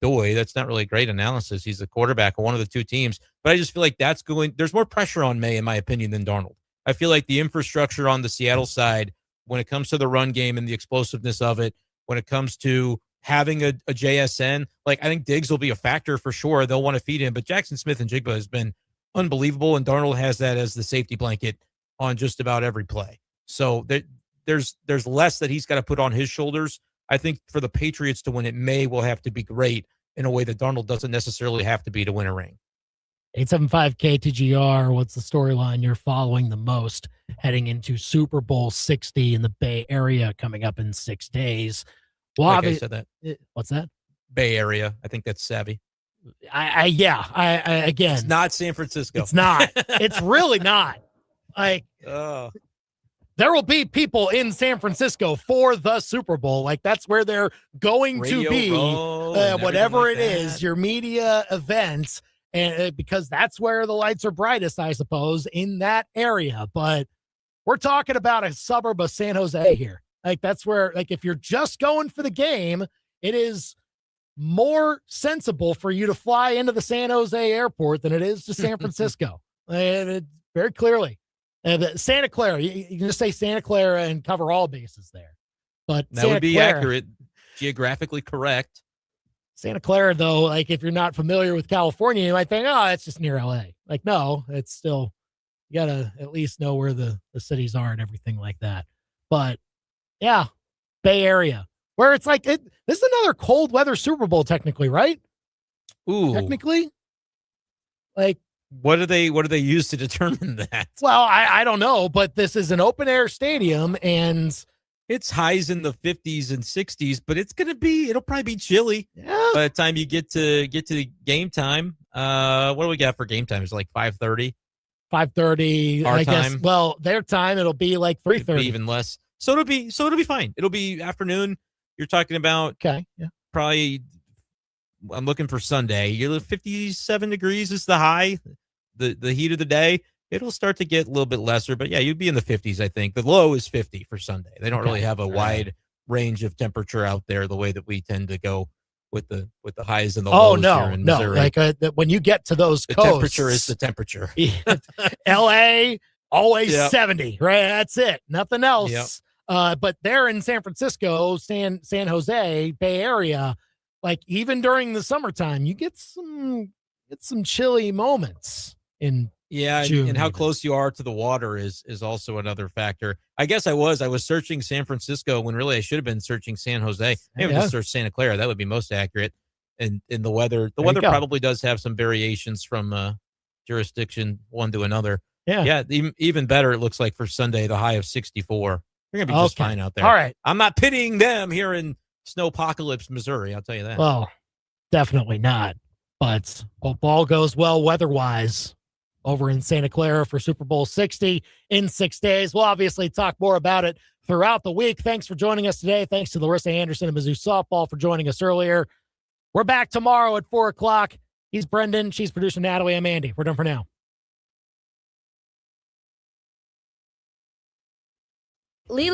Doy. That's not really great analysis. He's the quarterback of one of the two teams. But I just feel like there's more pressure on May, in my opinion, than Darnold. I feel like the infrastructure on the Seattle side, when it comes to the run game and the explosiveness of it, when it comes to having a JSN, I think Diggs will be a factor for sure. They'll want to feed him, but Jackson Smith and Jigba has been unbelievable, and Darnold has that as the safety blanket on just about every play. So there's less that he's got to put on his shoulders. I think for the Patriots to win, it will have to be great in a way that Darnold doesn't necessarily have to be to win a ring.
875 KTGR, what's the storyline you're following the most heading into Super Bowl 60 in the Bay Area coming up in 6 days? Well,
I said that.
What's that?
Bay Area. I think that's savvy.
Again,
it's not San Francisco.
It's not. It's really not. There will be people in San Francisco for the Super Bowl. That's where they're going to be, whatever it is, your media events. And because that's where the lights are brightest, I suppose, in that area. But we're talking about a suburb of San Jose here. That's where, if you're just going for the game, it is more sensible for you to fly into the San Jose airport than it is to San Francisco. Very clearly. Santa Clara, you can just say Santa Clara and cover all bases there. But
that would be accurate, geographically correct.
Santa Clara, though, if you're not familiar with California, you might think, oh, it's just near LA. No, it's still, you got to at least know where the cities are and everything like that. But Yeah, Bay Area, where it's like this is another cold weather Super Bowl technically, right?
Ooh,
technically, like
what do they use to determine that?
Well, I don't know, but this is an open air stadium, and
it's highs in the 50s and 60s, but it'll probably be chilly.
Yeah.
By the time you get to the game time. What do we got for game time? It's like 5:30.
5:30.
Our
I
time.
guess. Well, their time it'll be like 3:30,
even less. So it'll be fine. It'll be afternoon. You're talking about
okay. Yeah.
Probably. I'm looking for Sunday. You're 57 degrees is the high. The heat of the day. It'll start to get a little bit lesser, but yeah, you'd be in the 50s, I think. The low is 50 for Sunday. They don't really have a wide range of temperature out there the way that we tend to go with the highs and the lows here in Missouri.
Like when you get to those
the
coasts,
temperature is the temperature.
LA always
Yep.
70, right? That's it. Nothing else.
Yep.
But they're in San Francisco, San Jose, Bay Area. Like even during the summertime, you get some chilly moments in June,
and how
even.
close you are to the water is also another factor. I guess I was searching San Francisco when really I should have been searching San Jose. Maybe just search Santa Clara. That would be most accurate. And in the weather, probably does have some variations from jurisdiction one to another.
Yeah.
Even better. It looks like for Sunday, the high of 64. You're gonna be just fine out there.
All right.
I'm not pitying them here in Snowpocalypse, Missouri. I'll tell you that.
Well, definitely not. But ball goes well weather-wise over in Santa Clara for Super Bowl 60 in 6 days. We'll obviously talk more about it throughout the week. Thanks for joining us today. Thanks to Larissa Anderson and Mizzou Softball for joining us earlier. We're back tomorrow at 4 o'clock. He's Brendan. She's producer Natalie. I'm Andy. We're done for now.
Lila.